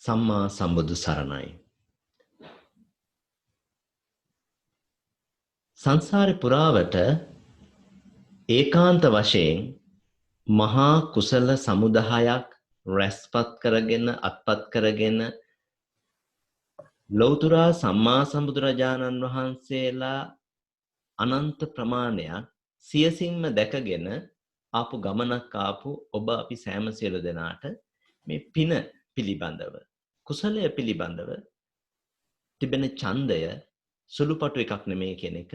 සම්මා සම්බුදු සරණයි. සංසාරේ පුරාවට ඒකාන්ත වශයෙන් මහා කුසල සමුදායක් රැස්පත් කරගෙන අත්පත් කරගෙන ලෞතර සම්මා සම්බුදුරජාණන් වහන්සේලා අනන්ත ප්‍රමාණයක් සියසින්ම දැකගෙන ආපු ගමනක් ආපු ඔබ අපි සෑම සියලු දෙනාට මේ පින පිළිබඳව කුසලය පිළිබඳව තිබෙන ඡන්දය සුළුපටු එකක් නෙමෙයි කියන එක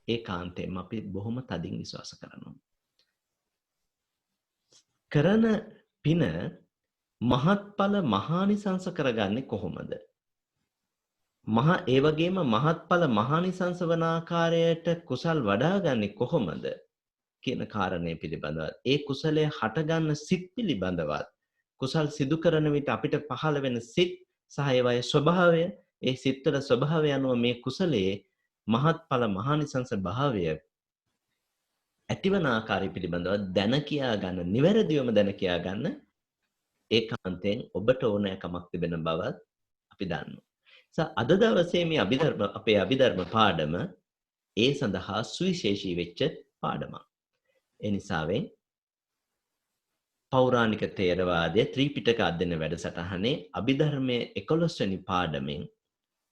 ඒකාන්තයෙන්ම අපි බොහොම තදින් විශ්වාස කරනවා. කරන පින මහත්ඵල මහානිසංස කරගන්නේ කොහොමද? ඒ වගේම මහත්ඵල මහානිසංස වන ආකාරයට කුසල් වඩාගන්නේ කොහොමද කියන කාරණය පිළිබඳව ඒ කුසලයේ හටගන්න සිත් පිළිබඳවත් කුසල් සිදු කරන විට අපිට පහළ වෙන සිත් සහ ඒවායේ ස්වභාවය ඒ සිත්වල ස්වභාවය අනුව මේ කුසලයේ මහත්ඵල මහානිසංස භාවය ඇතිවන ආකාරය පිළිබඳව දැන කියා ගන්න නිවැරදිවම දැන කියා ගන්න ඒකාන්තයෙන් ඔබට ඕනෑකමක් තිබෙන බව අපි දන්නවා. අද දවසේ මේ අපේ අභිධර්ම පාඩම ඒ සඳහා සුවිශේෂී වෙච්ච පාඩමක්. ඒ නිසාවෙන් පෞරාණික තේරවාදයේ ත්‍රිපිටක අධ්‍යයන වැඩසටහනේ අභිධර්මයේ 11 වෙනි පාඩමෙන්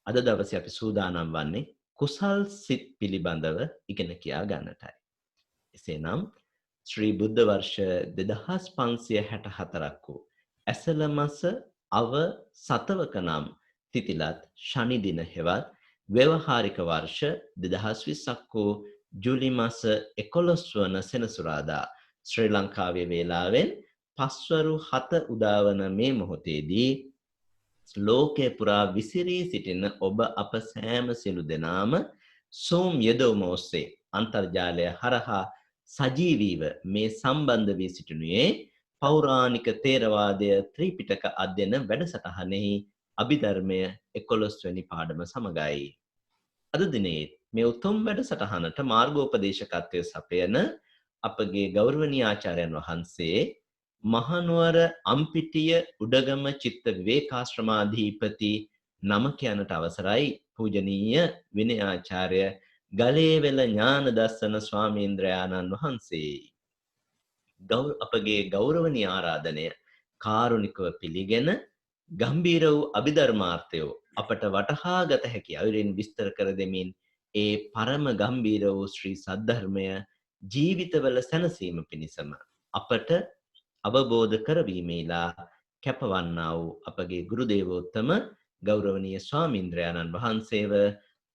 අද දවසේ අපි සූදානම් වන්නේ කුසල් සිත් පිළිබඳව ඉගෙන කියා ගන්නටයි. එසේනම් ශ්‍රී බුද්ධ වර්ෂ 2564ක් වූ ඇසළ මස අව සතවක නම් තිතිලත් ශනි දින හෙවත් ව්‍යවහාරික වර්ෂ 2020ක් වූ ජූලි මාස 11 වන සෙනසුරාදා ශ්‍රී ලංකාවේ වේලාවෙන් පස්වරු 7 උදාවන මේ මොහොතේදී ලෝකේ පුරා විසිරී සිටින ඔබ අප සෑම සියලු දෙනාම Zoom යෙදවීම ඔස්සේ අන්තර්ජාලය හරහා සජීවීව මේ සම්බන්ධ වී සිටිනුයේ පෞරාණික තේරවාදය ත්‍රිපිටක අධ්‍යයන වැඩසටහනෙහි අභිධර්මය 11 වෙනි පාඩම සමගයි. අද දිනේ මේ උතුම් වැඩසටහනට මාර්ගෝපදේශකත්වය සපයන අපගේ ගෞරවනීය ආචාර්යයන් වහන්සේ මහනුවර අම්පිටිය උඩගම චිත්ත විවේකාශ්‍රමාධිපති නම කියනට අවසරයි පූජනීය විනයාචාර්ය ගලේවෙල ඥානදස්සන ස්වාමීන්ද්‍රයාණන් වහන්සේ. අපගේ ගෞරවනීය ආරාධනය කාරුණිකව පිළිගෙන ගම්බීර වූ අභිධර්මාර්ථය අපට වටහා ගත හැකි අයුරින් විස්තර කර දෙමින් ඒ පරම ගම්බීර වූ ශ්‍රී සද්ධර්මය ජීවිතවල සැනසීම පිණිසම අපට අවබෝධ කරවීමේලා කැපවන්නා වූ අපගේ ගුරු දේවෝත්තම ගෞරවනීය ස්වාමීන්ද්‍රයාණන් වහන්සේව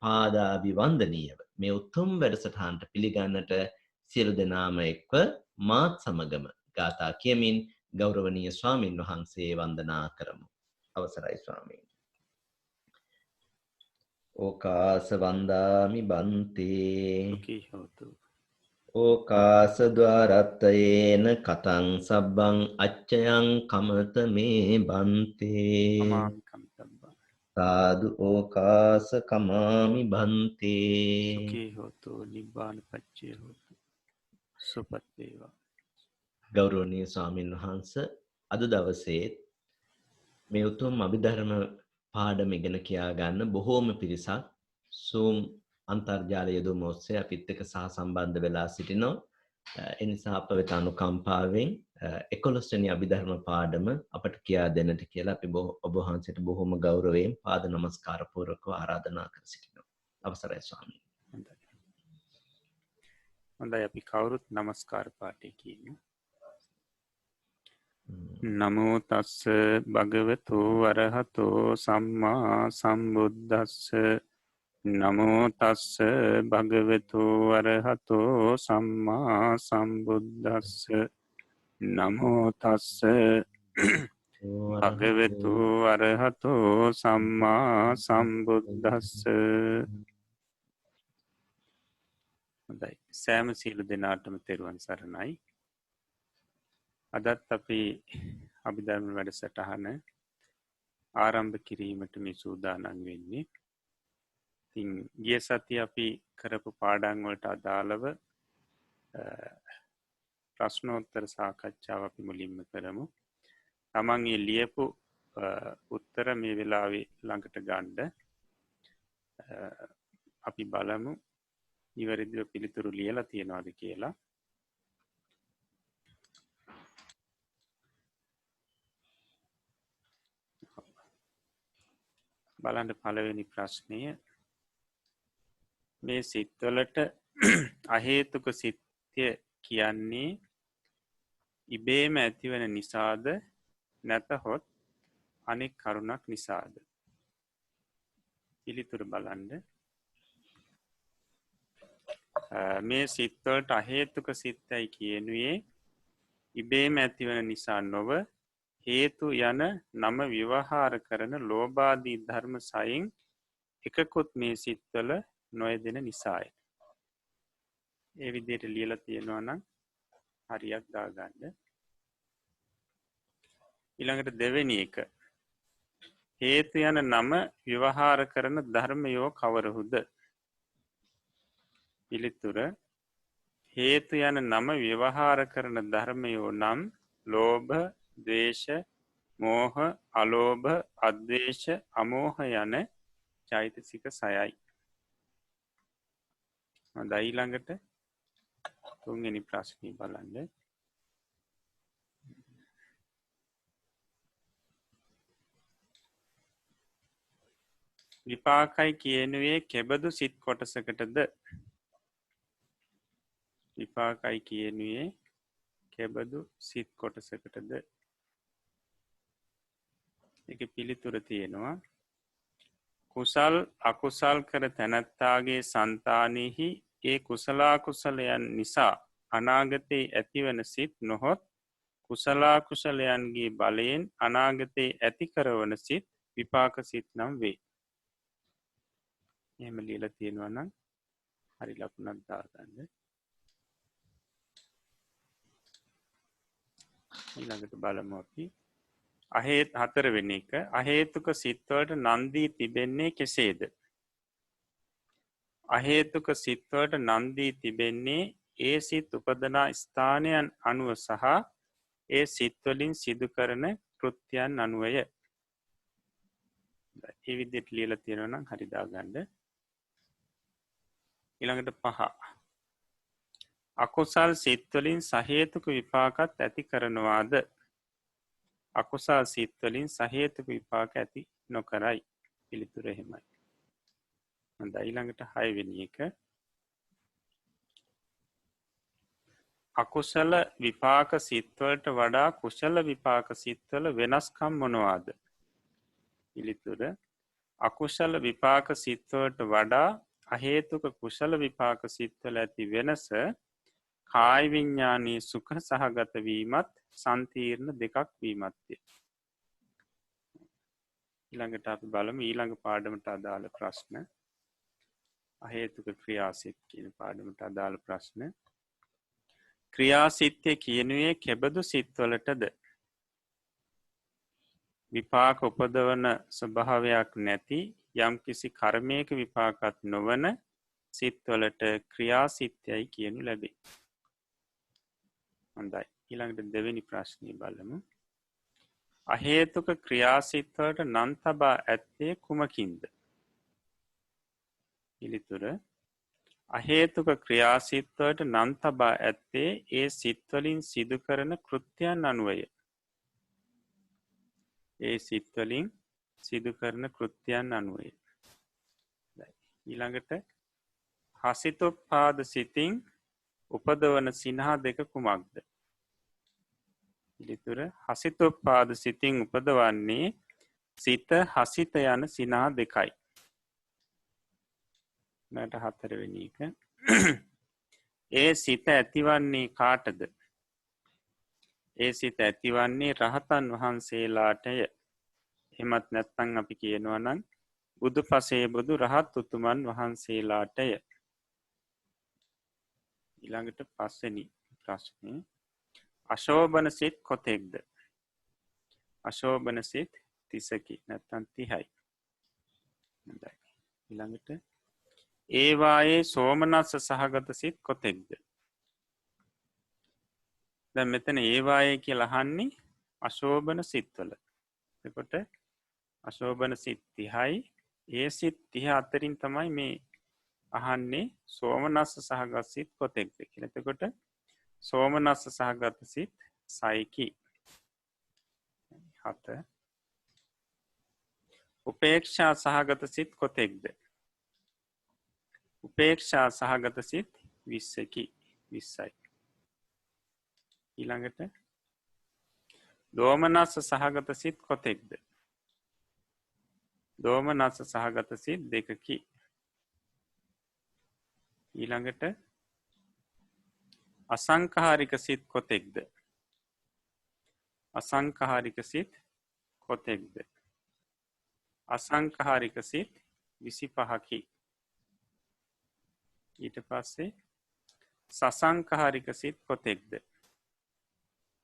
පාදාභිවන්දනීයව මේ උතුම් වැඩසටහනට පිළිගන්නට සියලු දෙනාම එක්ව මාත් සමගම ගාථා කියමින් ගෞරවනීය ස්වාමින් වහන්සේ වන්දනා කරමු. අවසරයි ස්වාමීන්. ඕකාස වන්දාමි බන්තේ ඕකාස ద్వාරත්තයේන කතං සබ්බං අච්චයං කමත මේ බන්තේ සාදු ඕකාස කමාමි බන්තේ සුඛී හෝතු නිබ්බාන පච්චේ හෝතු සුපත් වේවා. ගෞරවනීය ස්වාමින් වහන්සේ අද දවසේ මේ උතුම් අභිධර්ම පාඩම ඉගෙන කියා ගන්න බොහෝම පිරිසක් Zoom අන්තර්ජාලය යෙදුම ඔස්සේ අපිත් එක්ක සහසම්බන්ධ වෙලා සිටිනවා. ඒ නිසා අප වෙත අනුකම්පාවෙන් 11 වෙනි අභිධර්ම පාඩම අපට කියා දෙන්නට කියලා අපි ඔබ වහන්සේට බොහොම ගෞරවයෙන් පාද නමස්කාර පූර්වකව ආරාධනා කර සිටිනවා. අවසරයි ස්වාමීන්. හොඳයි අපි කවුරුත් නමස්කාර පාඨය කියමු. නමෝ තස්ස භගවතු වරහතෝ සම්මා සම්බුද්දස්ස නමෝ තස්ස භගවතු වරහතෝ සම්මා සම්බුද්දස්ස නමෝ තස්ස භගවතු වරහතෝ සම්මා සම්බුද්දස්ස. හොඳයි සෑම සියලු දෙනාටම තෙරුවන් සරණයි. අදත් අපි අභිධර්ම වැඩසටහන ආරම්භ කිරීමට මේ සූදානම් වෙන්නේ. ඉතින් ගිය සතිය අපි කරපු පාඩම් වලට අදාළව ප්‍රශ්නෝත්තර සාකච්ඡාව අපි මුලින්ම කරමු. තමන් ලියපු උත්තර මේ වෙලාවේ ළඟට ගන්න අපි බලමු නිවැරදිව පිළිතුරු ලියලා තියෙනවද කියලා. බලන්න පළවෙනි ප්‍රශ්නය මේ සිත්වලට අහේතුක සිත්ය කියන්නේ ඉබේම ඇතිවන නිසාද නැතහොත් අනෙක් කරුණක් නිසාද? පිළිතුරු බලන්න. මේ සිත්වලට අහේතුක සිත්තයි කියනුවේ ඉබේම ඇතිවන නිසා නොව හේතු යන නම ව්‍යවහාර කරන ලෝභාදී ධර්ම සයින් එකකුත් මේ සිත්වල නොයදෙන නිසාය. ඒ විදිහට ලියලා තියෙනවා නම් හරියක් දාගන්න. ඊළඟට දෙවෙනි එක. හේතු යන නම ව්‍යවහාර කරන ධර්මයෝ කවරහුද? පිළිතුර හේතු යන නම ව්‍යවහාර කරන ධර්මයෝ නම් ලෝභ, ද්වේෂ, මෝහ, අලෝභ, අද්වේෂ, අමෝහ යන චෛතසික 6යි. හොඳයි ඊළඟට තුන්වෙනි ප්‍රශ්නේ බලන්න. විපාකයි කියනුවේ කෙබඳු සිත් කොටසකටද? විපාකයි කියනුවේ කෙබඳු සිත් කොටසකටද? ඒක පිළිතුර තියෙනවා. කුසල් අකුසල් කර තැනැත්තාගේ సంతානෙහි ඒ කුසලාකුසලයන් නිසා අනාගතයේ ඇතිවන සිත් නොහොත් කුසලාකුසලයන්ගේ බලයෙන් අනාගතයේ ඇති කරවන සිත් විපාක සිත් නම් වේ. එහෙම ලියලා තියෙනවා නම් හරි ලකුණක් දාගන්න. ඊළඟට බලමු අපි හතරවෙනි එක. අහේතුක සිත්වලට නන්දී තිබෙන්නේ කෙසේද? අහේතුක සිත්වලට නන්දී තිබෙන්නේ ඒ සිත් උපදනා ස්ථානයන් අනුව සහ ඒ සිත්වලින් සිදු කරන කෘත්‍යයන් අනුවය. ඒ විදිහට ලියලා තියෙනවා නම් හරි දාගන්න. ඊළඟට 5. අකුසල් සිත්වලින් සහේතුක විපාකත් ඇති කරනවාද? අකුසල් සිත්වලින් සහේතුක විපාක ඇති නොකරයි. පිළිතුර එහෙමයි. හොඳයි ඊළඟට 6 වෙනි එක. අකුසල විපාක සිත්වලට වඩා කුසල විපාක සිත්වල වෙනස්කම් මොනවාද? පිළිතුර අකුසල විපාක සිත්වලට වඩා අහේතුක කුසල විපාක සිත්වල ඇති වෙනස කාය විඤ්ඤාණයේ සුඛ සහගත වීමත් සම්තිර්ණ දෙකක් වීමත්ය. ඊළඟට අපි බලමු ඊළඟ පාඩමට අදාළ ප්‍රශ්න. අහේතුක ක්‍රියාසිත කියන පාඩමට අදාළ ප්‍රශ්න. ක්‍රියාසිතය කියනුවේ කෙබඳු සිත්වලටද? විපාක උපදවන ස්වභාවයක් නැති යම්කිසි කර්මයක විපාකත් නොවන සිත්වලට ක්‍රියාසිතයයි කියනු ලැබේ. හොඳයි ඊළඟට දෙවෙනි ප්‍රශ්නය බලමු. අහේතුක ක්‍රියාසිත්වලට නම් තබා ඇත්තේ කුමකින්ද? පිළිතුර අහේතුක ක්‍රියාසිත්වලට නම් තබා ඇත්තේ ඒ සිත්වලින් සිදු කරන කෘත්‍යයන් අනුවය. ඒ සිත්වලින් සිදු කරන කෘත්‍යයන් අනුවය. ඊළඟට හසිතෝප්පාද සිතින් උපදවන සිනහ දෙක කුමක්ද? පිළිතුර හසිතෝප්පාද සිතින් උපදවන්නේ සිත හසිත යන සිනහ දෙකයි. නට 4 වෙනි එක. ඒ සිත ඇතිවන්නේ කාටද? ඒ සිත ඇතිවන්නේ රහතන් වහන්සේලාටය. එහෙමත් නැත්නම් අපි කියනවා නම් බුදු පසේ බුදු රහත් උතුමන් වහන්සේලාටය. ඊළඟට 5 වෙනි ප්‍රශ්නේ. අශෝභන සිත් කොතෙක්ද? අශෝභන සිත් 30කි නැත්නම් 30යි. හොඳයි. ඊළඟට ඒවායේ සෝමනස්ස සහගත සිත් කොතෙක්ද? දැන් මෙතන ඒවායේ කියලා අහන්නේ අශෝභන සිත්වල. එතකොට අශෝභන සිත් 30යි. ඒ සිත් 30 අතරින් තමයි මේ අහන්නේ සෝමනස්ස සහගත සිත් කොතෙක්ද කියලා. එතකොට සෝමනස්ස සහගත සිත් 6කි. 7. උපේක්ෂා සහගත සිත් කොතෙක්ද? උපේක්ෂා සහගත සිත් 20කි. 20යි. ඊළඟට දෝමනස්ස සහගත සිත් කොතෙක්ද? දෝමනස්ස සහගත සිත් 2කි. ඊළඟට අසංඛාරික සිත් කොතෙක්ද? අසංඛාරික සිත් කොතෙක්ද? අසංඛාරික සිත් 25කි. ඊට පස්සේ සසංඛාරික සිත් කොතෙක්ද?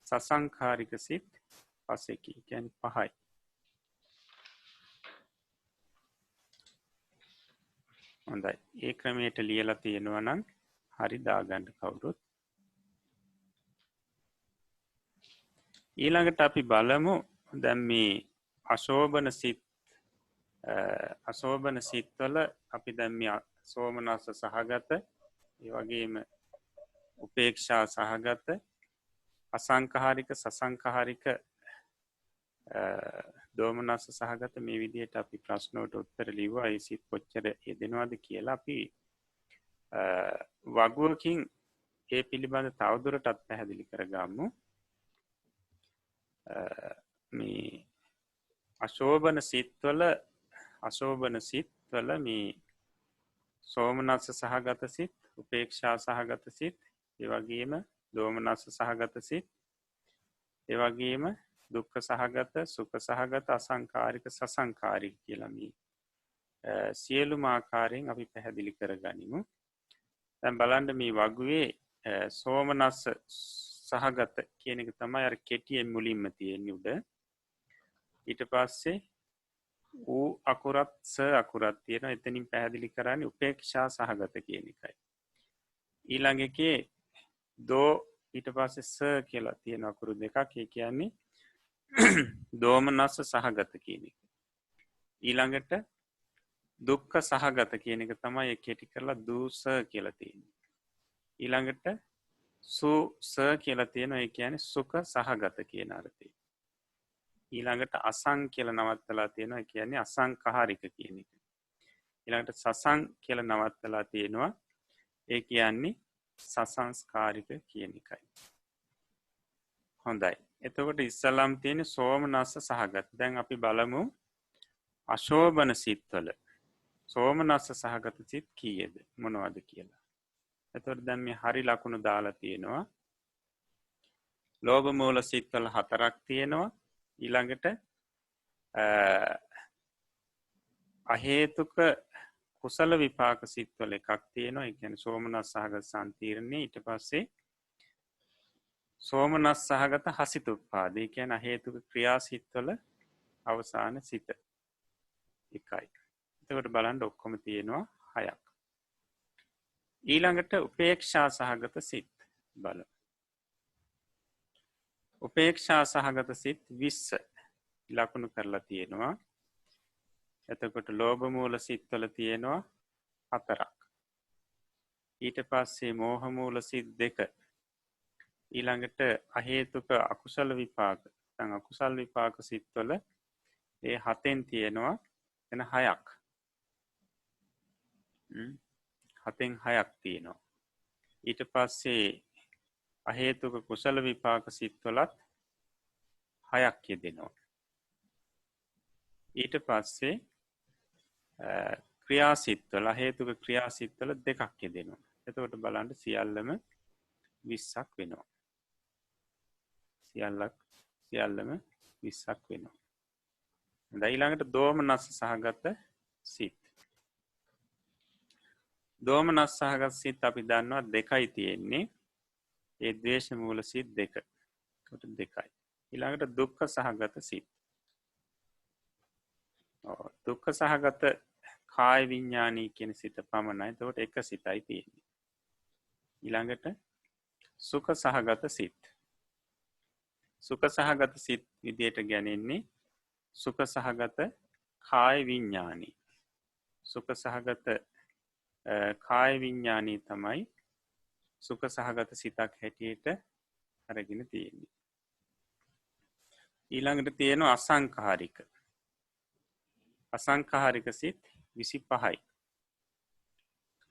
සසංඛාරික සිත් 5කි. කියන්නේ 5යි. හොඳයි. ඒ ක්‍රමයට ලියලා තියෙනවා නම් හරි දාගන්න කවුරුත්. ඊළඟට අපි බලමු දැන් මේ අශෝභන සිත්වල අපි දැන් මේ සෝමනස්ස සහගත ඒ වගේම උපේක්ෂා සහගත අසංඛාරික සසංඛාරික දෝමනස්ස සහගත මේ විදිහට අපි ප්‍රශ්නවලට උත්තර ලිව්වා. ඒ සිත් කොච්චර යෙදෙනවද කියලා අපි වගුවකින් ඒ පිළිබඳ තවදුරටත් පැහැදිලි කරගමු. මේ අශෝභන සිත්වල මේ සෝමනස්ස සහගත සිත්, උපේක්ෂා සහගත සිත්, ඒ වගේම දෝමනස්ස සහගත සිත්, ඒ වගේම දුක්ඛ සහගත, සුඛ සහගත, අසංඛාරික, සසංඛාරික කියලා මේ සියලුම ආකාරයෙන් අපි පැහැදිලි කරගනිමු. දැන් බලන්න මේ වගුවේ සෝමනස්ස සහගත කියන එක තමයි අර කෙටියෙන් මුලින්ම තියෙන්නේ උඩ. ඊට පස්සේ ඌ අකුරත් ස අකුරත් තියෙනවා. එතනින් පැහැදිලි කරන්නේ උපේක්ෂා සහගත කියන එකයි. ඊළඟ එකේ දෝ ඊට පස්සේ ස කියලා තියෙන අකුරු දෙකක්. ඒ කියන්නේ දෝමනස්ස සහගත කියන එක. ඊළඟට දුක්ඛ සහගත කියන එක තමයි කෙටි කරලා දූස කියලා තියෙන්නේ. ඊළඟට සුස කියලා තියෙනවා. ඒ කියන්නේ සුඛ සහගත කියන අර්ථය. ඊළඟට අසං කියලා නවත්තලා තියෙනවා. ඒ කියන්නේ අසංඛාරික කියන එක. ඊළඟට සසං කියලා නවත්තලා තියෙනවා. ඒ කියන්නේ සසංස්කාරික කියන එකයි. හොඳයි. එතකොට ඉස්සලම් තියෙන සෝමනස්ස සහගත. දැන් අපි බලමු අශෝභන සිත්වල සෝමනස්ස සහගත සිත් කීයද මොනවද කියලා. එතකොට දැන් මේ හරි ලකුණු දාලා තියෙනවා. ලෝභ මූල සිත්වල 4ක් තියෙනවා. ඊළඟට අහේතුක කුසල විපාක සිත්වල එකක් තියෙනවා. ඒ කියන්නේ සෝමනස්ස සහගත සම්තිරණේ. ඊට පස්සේ සෝමනස්ස සහගත හසිතුප්පාද. ඒ කියන්නේ අහේතුක ක්‍රියා සිත්වල අවසාන සිත එකයි. එතකොට බලන්න ඔක්කොම තියෙනවා 6ක්. ඊළඟට උපේක්ෂා සහගත සිත් බලමු. උපේක්ෂා සහගත සිත් 20 ලකුණු කරලා තියෙනවා. එතකොට ලෝභ මූල සිත්වල තියෙනවා 4ක්. ඊට පස්සේ මෝහ මූල සිත් 2. ඊළඟට අහේතුක අකුසල විපාක නැත්නම් අකුසල් විපාක සිත්වල ඒ 7න් තියෙනවා එන 6ක්. 7න් 6ක් තියෙනවා. ඊට පස්සේ අහේතුක කුසල විපාක සිත්වලත් 6ක් යෙදෙනවා. ඊට පස්සේ ක්‍රියාසිත්වල අහේතුක ක්‍රියාසිත්වල 2ක් යෙදෙනවා. එතකොට බලන්න සියල්ලම 20ක් වෙනවා. සියල්ලම 20ක් වෙනවා. ඊළඟට දෝමනස්ස සහගත සිත්. දෝමනස්ස සහගත සිත් අපි දන්නවා 2යි තියෙන්නේ. ඒ ද්වේෂ මූල සිත් 2. කොට 2යි. ඊළඟට දුක්ඛ සහගත සිත්. දුක්ඛ සහගත කාය විඥානී කියන සිත පමණයි. එතකොට එක සිතයි තියෙන්නේ. ඊළඟට සුඛ සහගත සිත්. සුඛ සහගත සිත් විදියට ගැනෙන්නේ සුඛ සහගත කාය විඤ්ඤාණි. සුඛ සහගත කාය විඤ්ඤාණී තමයි සුඛ සහගත සිතක් හැටියට අරගෙන තියෙන්නේ. ඊළඟට තියෙනවා අසංඛාරික. අසංඛාරික සිත් 25යි.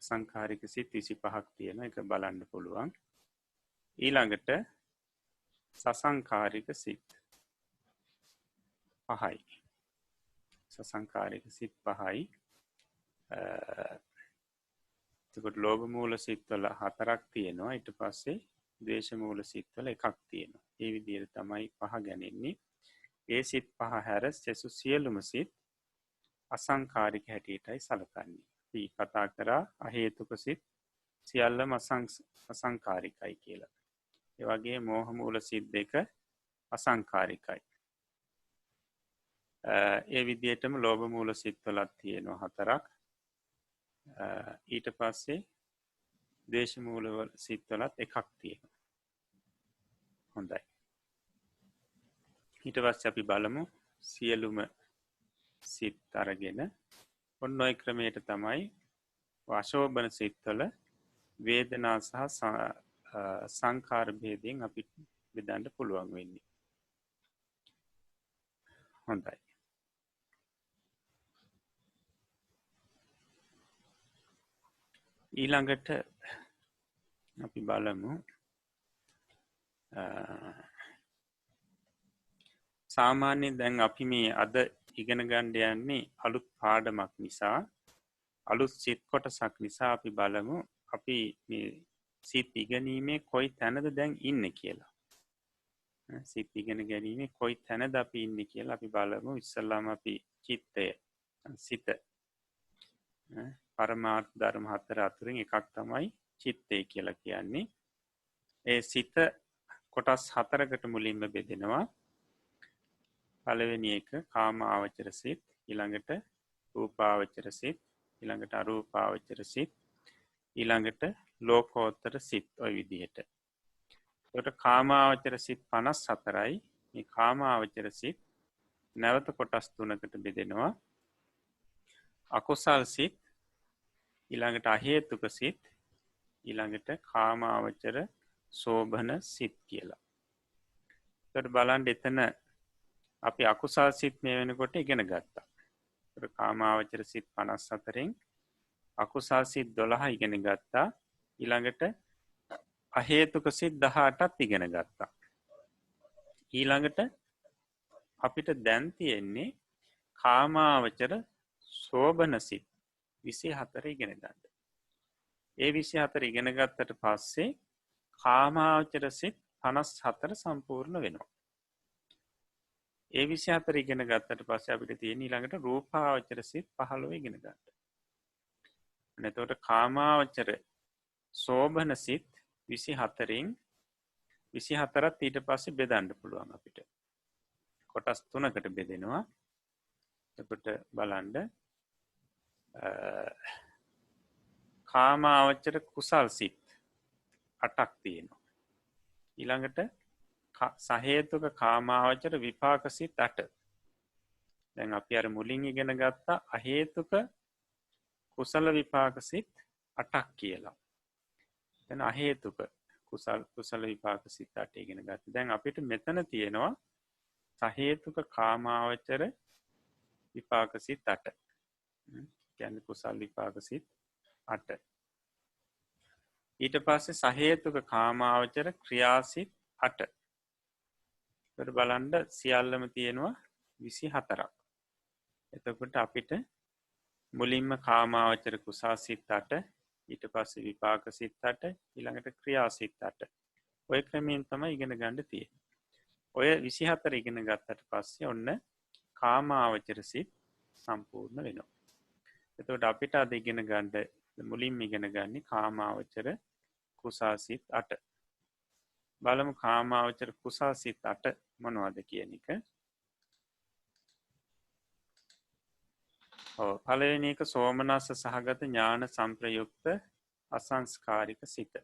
සංඛාරික සිත් 25ක් තියෙන එක බලන්න පුළුවන්. ඊළඟට සසංඛාරික සිත් 5යි. සසංඛාරික සිත් 5යි. එතකොට ලෝභ මූල සිත්වල 4ක් තියෙනවා. ඊට පස්සේ ද්වේෂ මූල සිත්වල 1ක් තියෙනවා. මේ විදිහට තමයි 5 ගණන්නේ. ඒ සිත් 5 හැර සෙසු සියලුම සිත් අසංඛාරික හැටියටයි සලකන්නේ. අපි කතා කරා අහේතුක සිත් සියල්ලම අසංඛාරිකයි කියලා. ඒ වගේ මෝහ මූල සිත් 2 අසංඛාරිකයි. ඒ විදිහටම ලෝභ මූල සිත්වලත් තියෙනවා 4ක්. ඊට පස්සේ ද්වේෂ මූල සිත්වලත් 1ක් තියෙනවා. හොඳයි. ඊට පස්සේ අපි බලමු සියලුම සිත් අරගෙන ඔන්න ඔය ක්‍රමයට තමයි අශෝභන සිත්වල වේදනා සහ සංඛාර භේදයෙන් අපි බෙදන්න පුළුවන් වෙන්නේ. හොඳයි. ඊළඟට අපි බලමු සාමාන්‍යයෙන් දැන් අපි මේ අද ඉගෙන ගන්න යන්නේ අලුත් පාඩමක් නිසා අලුත් සිත් කොටසක් නිසා අපි බලමු අපි මේ සිත් ඉගෙනීමේ කොයි තැනද දැන් ඉන්නේ කියලා. සිත් ඉගෙන ගැනීමේ කොයි තැනද අපි ඉන්නේ කියලා අපි බලමු. ඉස්සල්ලාම අපි චිත්තය සිත පරමාර්ථ ධර්ම 4 අතරින් එකක් තමයි චිත්තය කියලා කියන්නේ. ඒ සිත කොටස් 4කට මුලින්ම බෙදෙනවා. පළවෙනි එක කාම ආවචර සිත්, ඊළඟට රූපාවචර සිත්, ඊළඟට අරූපාවචර සිත්, ඊළඟට ලෝකෝත්තර සිත්. ඔය විදිහට. ඒකට කාමාවචර සිත් 54යි. මේ කාමාවචර සිත් නැවත කොටස් 3කට බෙදෙනවා. අකුසල් සිත්, ඊළඟට අහේතුක සිත්, ඊළඟට කාමාවචර සෝභන සිත් කියලා. ඒකට බලන්න එතන අපි අකුසල් සිත් මේ වෙනකොට ඉගෙන ගත්තා. ඒකට කාමාවචර සිත් 54න් අකුසල් සිත් 12 ඉගෙන ගත්තා. ඊළඟට අහේතුක සිත් 18ත් ඉගෙන ගත්තා. ඊළඟට අපිට දැන් තියෙන්නේ කාමාවචර සෝභන සිත් 24 ඉගෙන ගන්න. ඒ 24 ඉගෙන ගත්තට පස්සේ කාමාවචර සිත් 54 සම්පූර්ණ වෙනවා. ඒ 24 ඉගෙන ගත්තට පස්සේ අපිට තියෙන ඊළඟට රූපාවචර සිත් 15 ඉගෙන ගන්න. එතකොට කාමාවචර සෝභන සිත් 24න් 24ත් ඊට පස්සේ බෙදන්න පුළුවන් අපිට. කොටස් 3කට බෙදෙනවා. එතකොට බලන්න කාමාවචර කුසල් සිත් 8ක් තියෙනවා. ඊළඟට සහේතුක කාමාවචර විපාක සිත් 8. දැන් අපි අර මුලින් ඉගෙන ගත්තා අහේතුක කුසල විපාක සිත් 8ක් කියලා. දැන් අහේතුක කුසල විපාක සිත් 8 ඉගෙන ගත්තා. දැන් අපිට මෙතන තියෙනවා සහේතුක කාමාවචර විපාක සිත් 8. කියන්නේ කුසල් විපාක සිත් 8. ඊට පස්සේ සහේතුක කාමාවචර ක්‍රියාසිත 8. ඒකට බලන්න සියල්ලම තියෙනවා 24ක්. එතකොට අපිට මුලින්ම කාමාවචර කුසාසිත 8, ඊට පස්සේ විපාක සිත් 8, ඊළඟට ක්‍රියාසිත 8. ඔය ක්‍රමයෙන් තමයි ඉගෙන ගන්න තියෙන්නේ. ඔය 24 ඉගෙන ගත්තට පස්සේ ඔන්න කාමාවචර සිත් සම්පූර්ණ වෙනවා. එතකොට අපිට අද ඉගෙන ගන්න මුලින්ම ඉගෙන ගන්නේ කාමාවචර කුසාසිත 8. බලමු කාමාවචර කුසාසිත 8 මොනවද කියන එක. පළවෙනි එක සෝමනස්ස සහගත ඥාන සංප්‍රයුක්ත අසංස්කාරික සිත.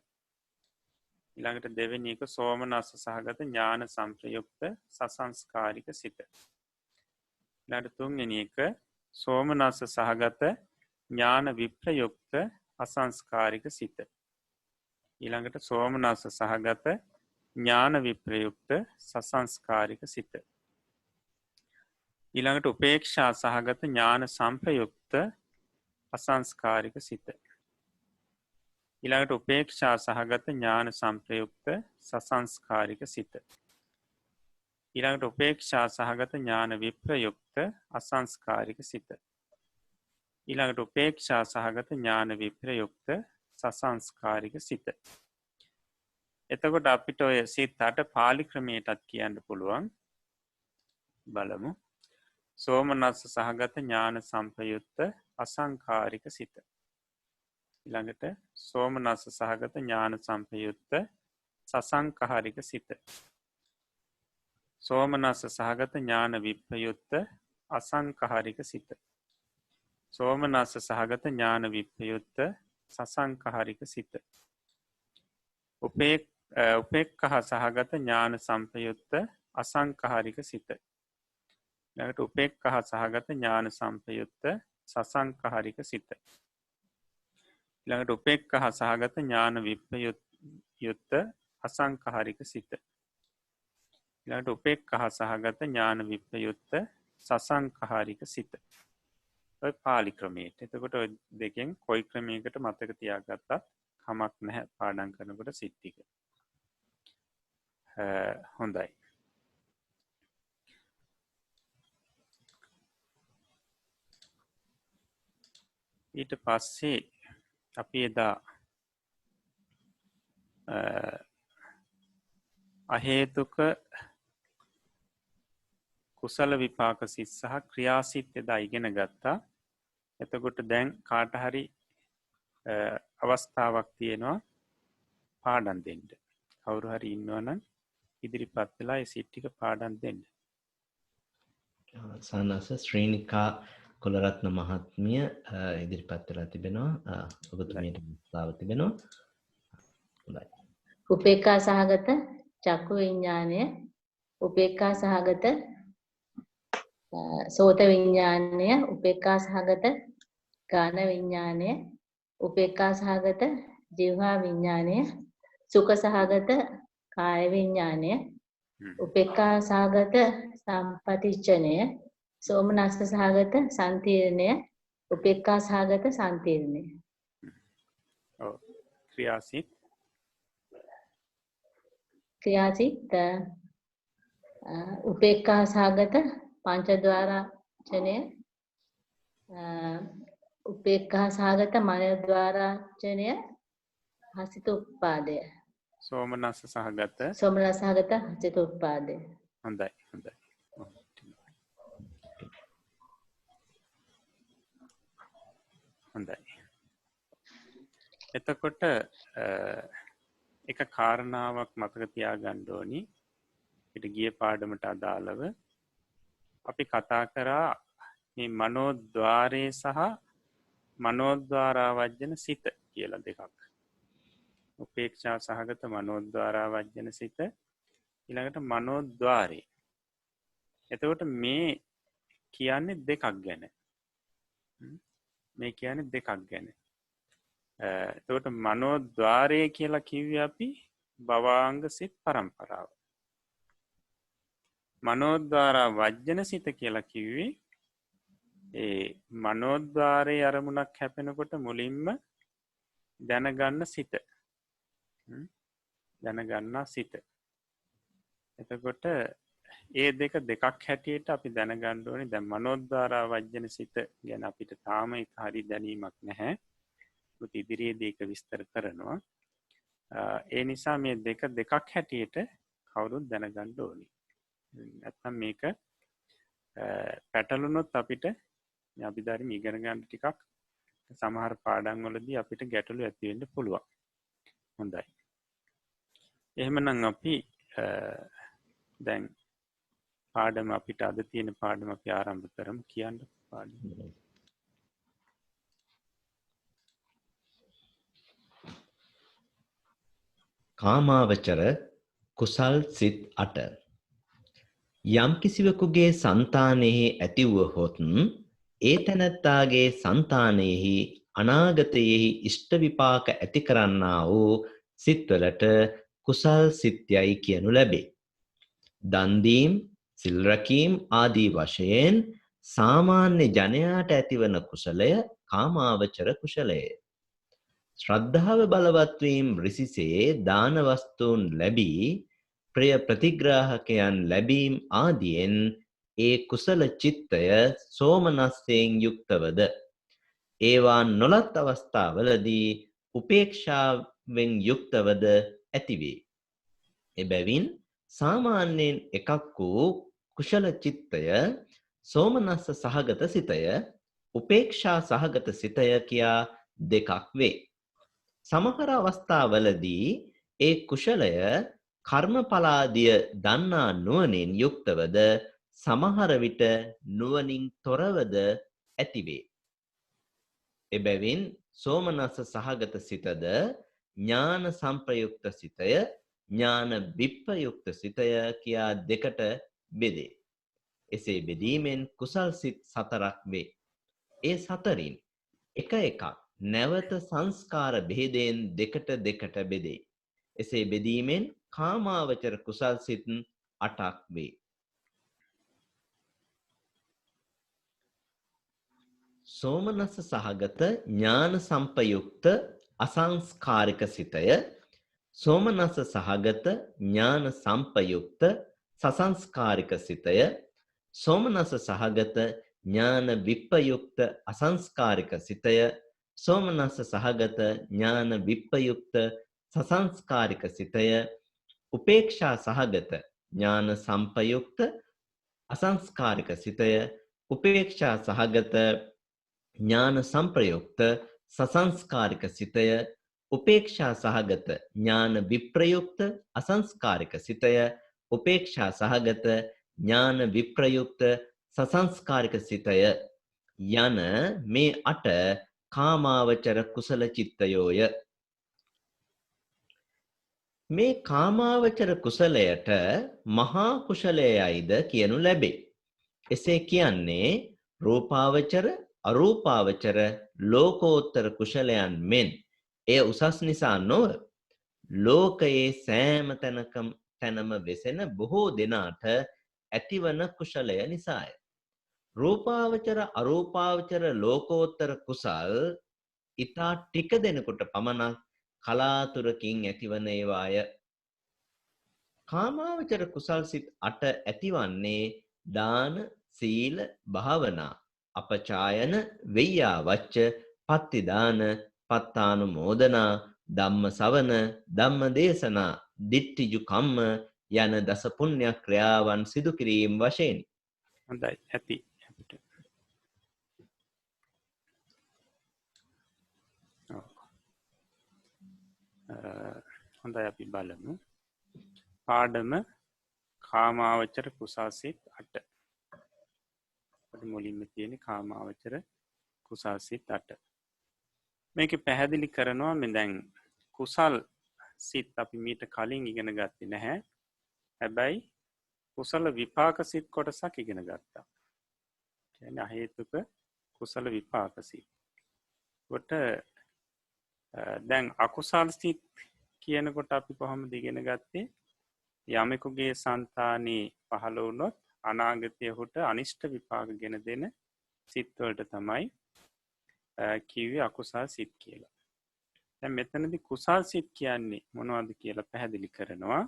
ඊළඟට දෙවෙනි එක සෝමනස්ස සහගත ඥාන සංප්‍රයුක්ත සසංස්කාරික සිත. ඊළඟට තුන්වෙනි එක සෝමනස්ස සහගත ඥාන විප්‍රයුක්ත අසංස්කාරික සිත. ඊළඟට සෝමනස්ස සහගත ඥාන විප්‍රයුක්ත සසංස්කාරික සිත. ඊළඟට උපේක්ෂා සහගත ඥාන සංප්‍රයුක්ත අසංස්කාරික සිත. ඊළඟට උපේක්ෂා සහගත ඥාන සංප්‍රයුක්ත සසංස්කාරික සිත. ඊළඟට උපේක්ෂා සහගත ඥාන විප්‍රයුක්ත අසංස්කාරික සිත. ඊළඟට උපේක්ෂා සහගත ඥාන විප්‍රයුක්ත සසංස්කාරික සිත. එතකොට අපිට ඔය සිත් 8 පාලි ක්‍රමයටත් කියන්න පුළුවන්. බලමු. සෝමනස්ස සහගත ඥාන සංප්‍රයුක්ත අසංකාරික සිත. ඊළඟට සෝමනස්ස සහගත ඥාන සංප්‍රයුක්ත සසංකාරික සිත. සෝමනස්ස සහගත ඥාන විප්‍රයුක්ත අසංකාරික සිත. සෝමනස්ස සහගත ඥාන විප්‍රයුක්ත සසංකාරික සිත. උපේක්ඛහ සහගත ඥාන සංප්‍රයුක්ත අසංකාරික සිත. ඊළඟට උපේක්ඛහ සහගත ඥාන සංප්‍රයුක්ත සසංකාරික සිත. ඊළඟට උපේක්ඛහ සහගත ඥාන විප්‍රයුක්ත අසංකාරික සිත. ඊළඟට උපේක්ඛහ සහගත ඥාන විප්‍රයුක්ත සසංකාරික සිත. ඔය පාලි ක්‍රමයට. එතකොට ඔය දෙකෙන් කොයි ක්‍රමයකට මතක තියාගත්තත් කමක් නැහැ පාඩම් කරනකොට සිත් ටික. හොඳයි. ඊට පස්සේ අපි එදා අහේතුක කුසල විපාක සිත් සහ ක්‍රියාසිත් එදා ඉගෙන ගත්තා. එතකොට දැන් කාට හරි අවස්ථාවක් තියෙනවා පාඩම් දෙන්න. කවුරු හරි ඉන්නවනම් ඉදිරිපත් වෙලා ඒ සිත් ටික පාඩම් දෙන්න. සානස ශ්‍රීනිකා කුලරත්න මහත්මිය ඉදිරිපත් වෙලා තිබෙනවා. ඔබතුමියට අවස්ථාව තිබෙනවා. හොඳයි. උපේක්ඛා සහගත චක්කු විඥානය, උපේක්ඛා සහගත සෝත විඥානය, උපේක්ඛා සහගත ගාන විඥානය, උපේක්ඛා සහගත જીවහා විඥානය, සුඛ සහගත කාය විඥානය, උපේක්ඛා සහගත සම්පටිච්ඡනය, සෝමනස්ස සහගත සම්තිරණය, උපේක්ඛා සහගත සම්තිරණය. ක්‍රියාසිත උපේක්ඛා සහගත පංචද්වාරාචනය, උපේක්ඛා සහගත මනෝද්වාරාචනය, හසිත උප්පාදය. සෝමනස්ස සහගත හසිත උප්පාදය. හොඳයි හොඳයි. හොඳයි. එතකොට එක කාරණාවක් මතක තියාගන්න ඕනි. ඊට ගිය පාඩමට අදාළව අපි කතා කරා මේ මනෝද්වාරයේ සහ මනෝද්වාරාවජ්ජන සිත කියලා දෙකක්. උපේක්ෂා සහගත මනෝද්වාරාවජ්ජන සිත, ඊළඟට මනෝද්වාරේ. එතකොට මේ කියන්නේ දෙකක් ගැන. මේ කියන්නේ දෙකක් ගැන. එතකොට මනෝද්වාරය කියලා කිව්වේ අපි භවාංග සිත් පරම්පරාව. මනෝද්වාරා වජ්ජන සිත කියලා කිව්වේ ඒ මනෝද්වාරයේ අරමුණක් හැපෙනකොට මුලින්ම දැනගන්න සිත. දැනගන්නා සිත. එතකොට ඒ දෙකක් හැටියට අපි දැනගන්න ඕනේ. දැන් මනෝද්වාරා වජ්ජන සිත ගැන අපිට තාම ඒක හරි දැනීමක් නැහැ. ඒත් ඉදිරියේදී ඒක විස්තර කරනවා. ඒ නිසා මේ දෙකක් හැටියට කවුරුත් දැනගන්න ඕනේ. නැත්නම් මේක පැටලුනොත් අපිට අභිධර්ම ඉගෙන ගන්න ටිකක් සමහර පාඩම් වලදී අපිට ගැටලු ඇති වෙන්න පුළුවන්. හොඳයි. එහෙමනම් අපි දැන් පාඩම අපිට අද තියෙන පාඩම අපි ආරම්භ කරමු. කියන්න පාඩම. කාමාවචර කුසල් සිත් 8. යම් කිසිවෙකුගේ సంతානෙහි ඇතිවුවහොත් ඒ තැනැත්තාගේ సంతානෙහි අනාගතයෙහි ඉෂ්ට විපාක ඇති කරන්නා වූ සිත්වලට කුසල් සිත්යයි කියනු ලැබේ. දන් දීම්, සිල් රැකීම් ආදී වශයෙන් සාමාන්‍ය ජනයාට ඇතිවන කුසලය කාමාවචර කුසලය. ශ්‍රද්ධාව බලවත් වීම රිසිසේ දාන වස්තුන් ලැබී ප්‍රිය ප්‍රතිග්‍රාහකයන් ලැබීම ආදියෙන් ඒ කුසල චිත්තය සෝමනස්සයෙන් යුක්තවද ඒවා නොලත් අවස්ථාවලදී උපේක්ෂාවෙන් යුක්තවද ඇතිවේ. එබැවින් සාමාන්‍යයෙන් එකක් වූ කුශල චිත්තය සෝමනස්ස සහගත සිතය උපේක්ෂා සහගත සිතය කියා දෙකක් වේ. සමහර අවස්ථාවලදී ඒ කුශලය කර්මඵලාදිය දන්නා නුවණින් යුක්තවද සමහර විට නුවණින් තොරවද ඇතිවේ. එබැවින් සෝමනස්ස සහගත සිතද ඥාන සංප්‍රයුක්ත සිතය ඥාන විප්‍රයුක්ත සිතය කියා දෙකට බෙදේ. එසේ බෙදීමෙන් කුසල් සිත් 4ක් වේ. ඒ 4න් එක එකක් නැවත සංස්කාර භේදයෙන් දෙකට බෙදේ. එසේ බෙදීමෙන් කාමාවචර කුසල් සිත් 8ක් වේ. සෝමනස්ස සහගත ඥාන සංපයුක්ත අසංස්කාරික සිතය සෝමනස්ස සහගත ඥාන සංපයුක්ත සසංස්කාරික සිතය සෝමනස්ස සහගත ඥාන විප්‍රයුක්ත අසංස්කාරික සිතය සෝමනස්ස සහගත ඥාන විප්‍රයුක්ත සසංස්කාරික සිතය උපේක්ෂා සහගත ඥාන සංපයුක්ත අසංස්කාරික සිතය උපේක්ෂා සහගත ඥාන සංප්‍රයුක්ත සසංස්කාරික සිතය උපේක්ෂා සහගත ඥාන විප්‍රයුක්ත අසංස්කාරික සිතය උපේක්ෂා සහගත ඥාන විප්‍රයුක්ත සසංස්කාරික සිතය යන මේ 8 කාමාවචර කුසල චිත්තයෝය. මේ කාමාවචර කුසලයට මහා කුසලයයිද කියනු ලැබේ. එසේ කියන්නේ රූපාවචර අරූපාවචර ලෝකෝත්තර කුසලයන් මෙන් එය උසස් නිසා නොව ලෝකයේ සෑම තැනම වෙසෙන බොහෝ දෙනාට ඇතිවන කුසලය නිසාය. රූපාවචර අරූපාවචර ලෝකෝත්තර කුසල් ඊතා ටික දෙනෙකුට පමණක් කලාතුරකින් ඇතිවන ඒවාය. කාමාවචර කුසල් සිත් 8 ඇතිවන්නේ දාන, සීල, භාවනා, අපචායන, වෙය්‍යාවච්ච, පත්තිදාන, පත්තානුමෝදනා, ධම්ම සවන, ධම්ම දේශනා, දිට්ඨිජු කම්ම යන දස පුණ්‍ය ක්‍රියාවන් සිදු කිරීම වශයෙන්. හොඳයි ඇති අපිට. හොඳයි අපි බලමු. පාඩම කාමාවචර කුසල් සිත් 8. මුලින්ම තියෙන කාමාවචර කුසල් සිත් 8. මේක පැහැදිලි කරනවා මේ දැන් කුසල් සිත් අපි මීට කලින් ඉගෙන ගත්තේ නැහැ. හැබැයි කුසල විපාක සිත් කොටසක් ඉගෙන ගත්තා. කියන්නේ අහේතුක කුසල විපාක සිත්. කොට දැන් අකුසල් සිත් කියනකොට අපි කොහොමද ඉගෙන ගත්තේ? යමෙකුගේ సంతානේ පහළ වුණොත් අනාගතයේ හොට අනිෂ්ට විපාක ගෙන දෙන සිත් වලට තමයි කිව්වේ අකුසල් සිත් කියලා. දැන් මෙතනදී කුසල් සිත් කියන්නේ මොනවද කියලා පැහැදිලි කරනවා.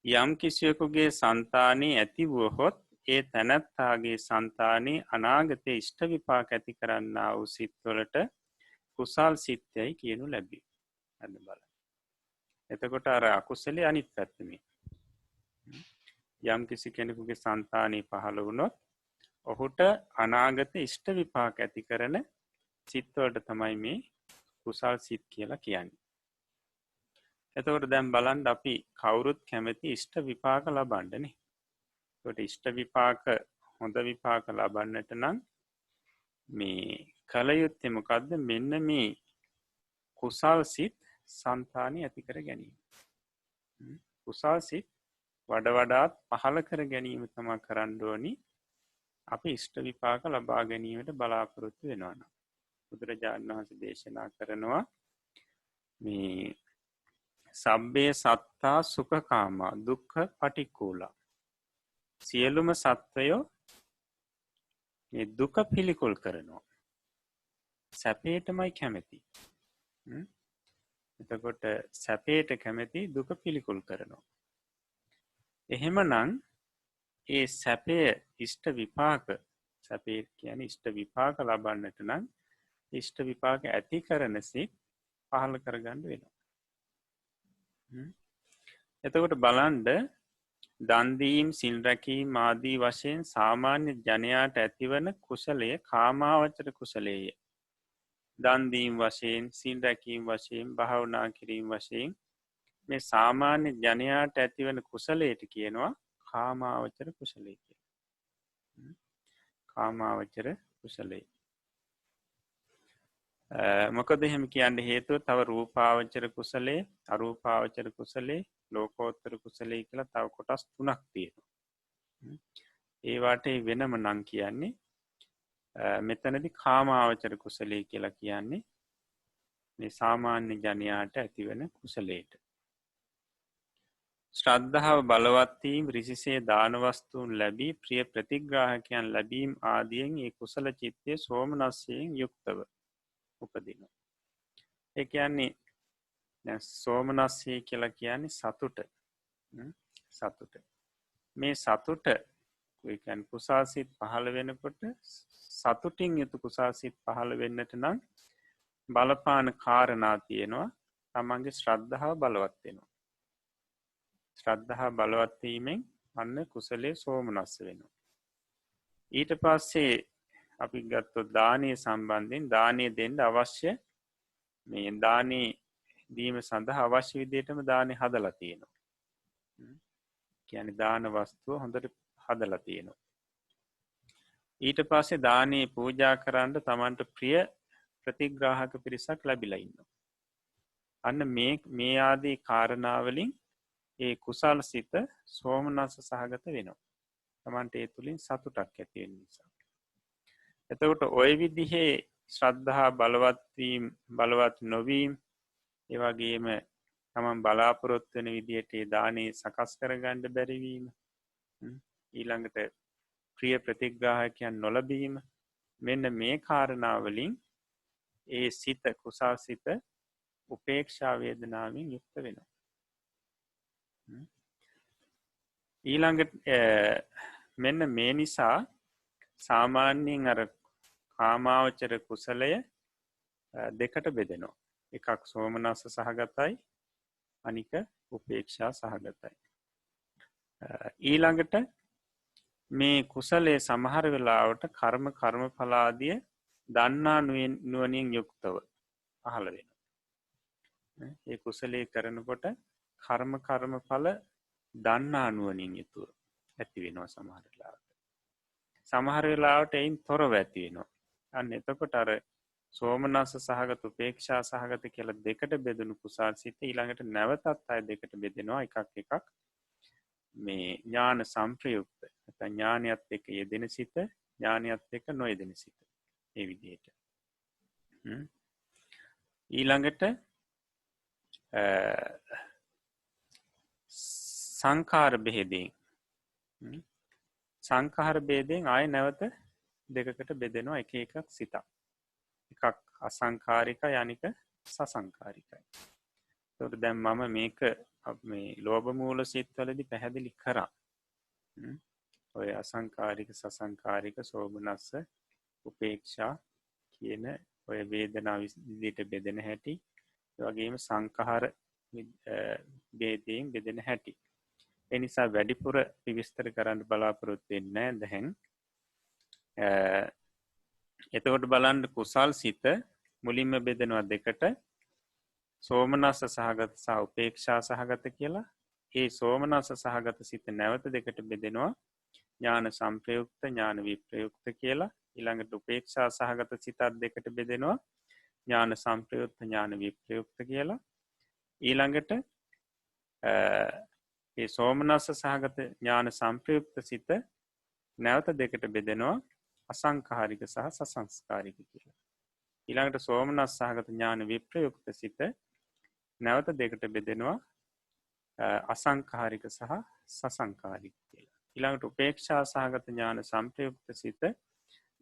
යම් කිසියෙකුගේ సంతානේ ඇති වුවහොත් ඒ තැනැත්තාගේ సంతානේ අනාගතයේ ඉෂ්ට විපාක ඇති කරන්නා වූ සිත් වලට කුසල් සිත්යයි කියනු ලැබේ. අද බලන්න. එතකොට අර අකුසලයේ අනිත් පැත්ත මේ. යම් කිසි කෙනෙකුගේ సంతානේ පහළ වුණොත් ඔහුට අනාගත ඉෂ්ට විපාක ඇති කරන සිත් වලට තමයි මේ කුසල් සිත් කියලා කියන්නේ. එතකොට දැන් බලන්න අපි කවුරුත් කැමති ඉෂ්ට විපාක ලබන්නනේ. ඒකට ඉෂ්ට විපාක හොඳ විපාක ලබන්නට නම් මේ කල යුත්තේ මොකද්ද? මෙන්න මේ කුසල් සිත් సంతානේ ඇති කර ගැනීම. කුසල් සිත් වඩාත් පහළ කර ගැනීම තමා කරන්න ඕනි අපි ඉෂ්ට විපාක ලබා ගැනීමට බලාපොරොත්තු වෙනවා නම්. බුදුරජාණන් වහන්සේ දේශනා කරනවා මේ සබ්බේ සත්තා සුඛකාමා දුක්ඛ පටික්කුලා. සියලුම සත්වයෝ මේ දුක පිළිකුල් කරනවා. සැපේටමයි කැමති. එතකොට සැපේට කැමති දුක පිළිකුල් කරනවා. එහෙමනම් ඒ සැපය ඉෂ්ට විපාක සැපේ කියන ඉෂ්ට විපාක ලබන්නට නම් ඉෂ්ට විපාක ඇති කරන සිත් පහළ කරගන්න වෙනවා. එතකොට බලන්ඩ දන්දීම් සිල් රැකීම් ආදී වශයෙන් සාමාන්‍ය ජනයාට ඇතිවන කුසලය කාමාවචර කුසලේය. දන්දීම් වශයෙන් සිල් රැකීම් වශයෙන් භාවනා කිරීම වශයෙන් මේ සාමාන්‍ය ජනයාට ඇතිවන කුසලයට කියනවා කාමාවචර කුසලය කිය. කාමාවචර කුසලේ. මොකද එහෙම කියන්න හේතුව තව රූපාවචර කුසලේ අරූපාවචර කුසලේ ලෝකෝත්තර කුසලේ කියලා තව කොටස් 3ක් තියෙනවා. ඒවාට වෙනම නම් කියන්නේ මෙතනදි කාමාවචර කුසලේ කියලා කියන්නේ මේ සාමාන්‍ය ජනයාට ඇතිවන කුසලයට. ශ්‍රද්ධාව බලවත්වීම් රිසිසේ දානවස්තුූන් ලැබී ප්‍රිය ප්‍රතිග්‍රාහකයන් ලැබීම් ආදියෙන් ඒ කුසල චිත්තය සෝමනස්සයෙන් යුක්තව උපදින. ඒ කියන්නේ සෝමනස්සේ කියලා කියන්නේ සතුට සතුට. මේ සතුට කුසාසිත් පහළ වෙනකොට සතුටින් යුතු කුසාසිත් පහළ වෙන්නට නම් බලපාන කාරණා තියෙනවා තමන්ගේ ශ්‍රද්ධාව බලවත්වෙනවා. ශ්‍රද්ධහා බලවත්වීමෙන් අන්න කුසලේ සෝමනස්ස වෙනවා. ඊට පස්සේ අපි ගත්තොත් දානය සම්බන්ධයෙන් දානය දෙන්න අවශ්‍ය මේ දානී දීම සඳහා අවශ්‍ය විදියටම දානය හදලා තියෙනවා. කියන්නේ දාන වස්තුව හොඳට හදලා තියෙනවා. ඊට පස්සේ දානයේ පූජා කරන්න තමන්ට ප්‍රිය ප්‍රතිග්‍රාහක පිරිසක් ලැබිලා ඉන්නවා. අන්න මේ ආදී කාරණාවලින් ඒ කුසල් සිත සෝමනස්ස සහගත වෙනවා. තමන්ට ඒ තුළින් සතුටක් ඇතිවෙන නිසා. එතකොට ඔය විදිහේ ශ්‍රද්ධහා බලවත්වීම් බලවත් නොවීම් ඒවගේම තමන් බලාපොරොත්වන විදිහට දානයේ සකස් කරගණ්ඩ බැරිවීම ඊළඟට ප්‍රිය ප්‍රතිග්‍රාහකයන් නොලබීම මෙන්න මේ කාරණාවලින් ඒ සිත කුසා සිත උපේක්ෂාවේදනාවෙන් යුක්ත වෙනවා. ඊළඟට මෙන්න මේ නිසා සාමාන්‍යයෙන් අර කාමාවචර කුසලය දෙකට බෙදෙනවා. එකක් සෝමනස්ස සහගතයි අනික උපේක්ෂා සහගතයි. ඊළඟට මේ කුසලේ සමහර වෙලාවට කර්ම පලාදිය දන්නා නුවනින් යුක්තව පහළ වෙන. ඒ කුසලේ කරනකොට කර්ම පල දන්නා නුවනින් යුතුව ඇති වෙනවා සමහරලාට. සමහර වෙලාවට එයින් තොරව ඇති වෙනවා. අන්න එතකොට අර සෝමනස්ස සහගත උපේක්ෂා සහගත කියල දෙකට බෙදනු කුසල් සිත ඊළඟට නැවතත් අය දෙකට බෙදෙනවා එකක් මේ ඥාන සම්ප්‍රයුක්ත ඥානයත් එක යෙදෙන සිත ඥානයත් එක නොයෙදෙන සිත ඒ විදියට. ඊළඟට සංකාර බෙහෙදෙන් සංකාර බේදයෙන් ආය නැවත දෙකකට බෙදෙනවා එකක් සිතක්. එකක් අසංකාරික යනික සසංකාරිකයි. තොට දැම් මම මේක මේ ලෝබමූල සිත්වලදි පැහැදිලි කරා. ඔය අසංකාරික සසංකාරික සෝභනස්ස උපේක්ෂා කියන ඔය වේදනා විදිට බෙදෙන හැටි වගේම සංකහර බේදයෙන් බෙදෙන හැටි. එනිසා වැඩිපුර පිවිස්තර කරන්න බලාපොරොත්වෙන්න දැහැන් එතකොට බලන්ඩ කුසල් සිත මුලින්ම බෙදෙනවා දෙකට සෝමනස්ස සහගත සහ උපේක්ෂා සහගත කියලා ඒ සෝමනස්ස සහගත සිත නැවත දෙකට බෙදෙනවා ඥාන සම්ප්‍රයුක්ත ඥාන විප්‍රයුක්ත කියලා ඊළඟට උපේක්ෂා සහගත සිතත් දෙකට බෙදෙනවා ඥාන සම්ප්‍රයුක්ත ඥාන විප්‍රයුක්ත කියලා ඊළඟට ඒ සෝමනස්ස සහගත ඥාන සම්ප්‍රයුක්ත සිත නැවත දෙකට බෙදෙනවා අසංකාරික සහ සසංස්කාරික කියලා. ඊළඟට සෝමනස්ස සහගත ඥාන විප්‍රයුක්ත සිත නැවත දෙකට බෙදෙනවා අසංකාරික සහ සසංකාරික කියලා. ඊළඟට උපේක්ෂා සහගත ඥාන සම්ප්‍රයුක්ත සිත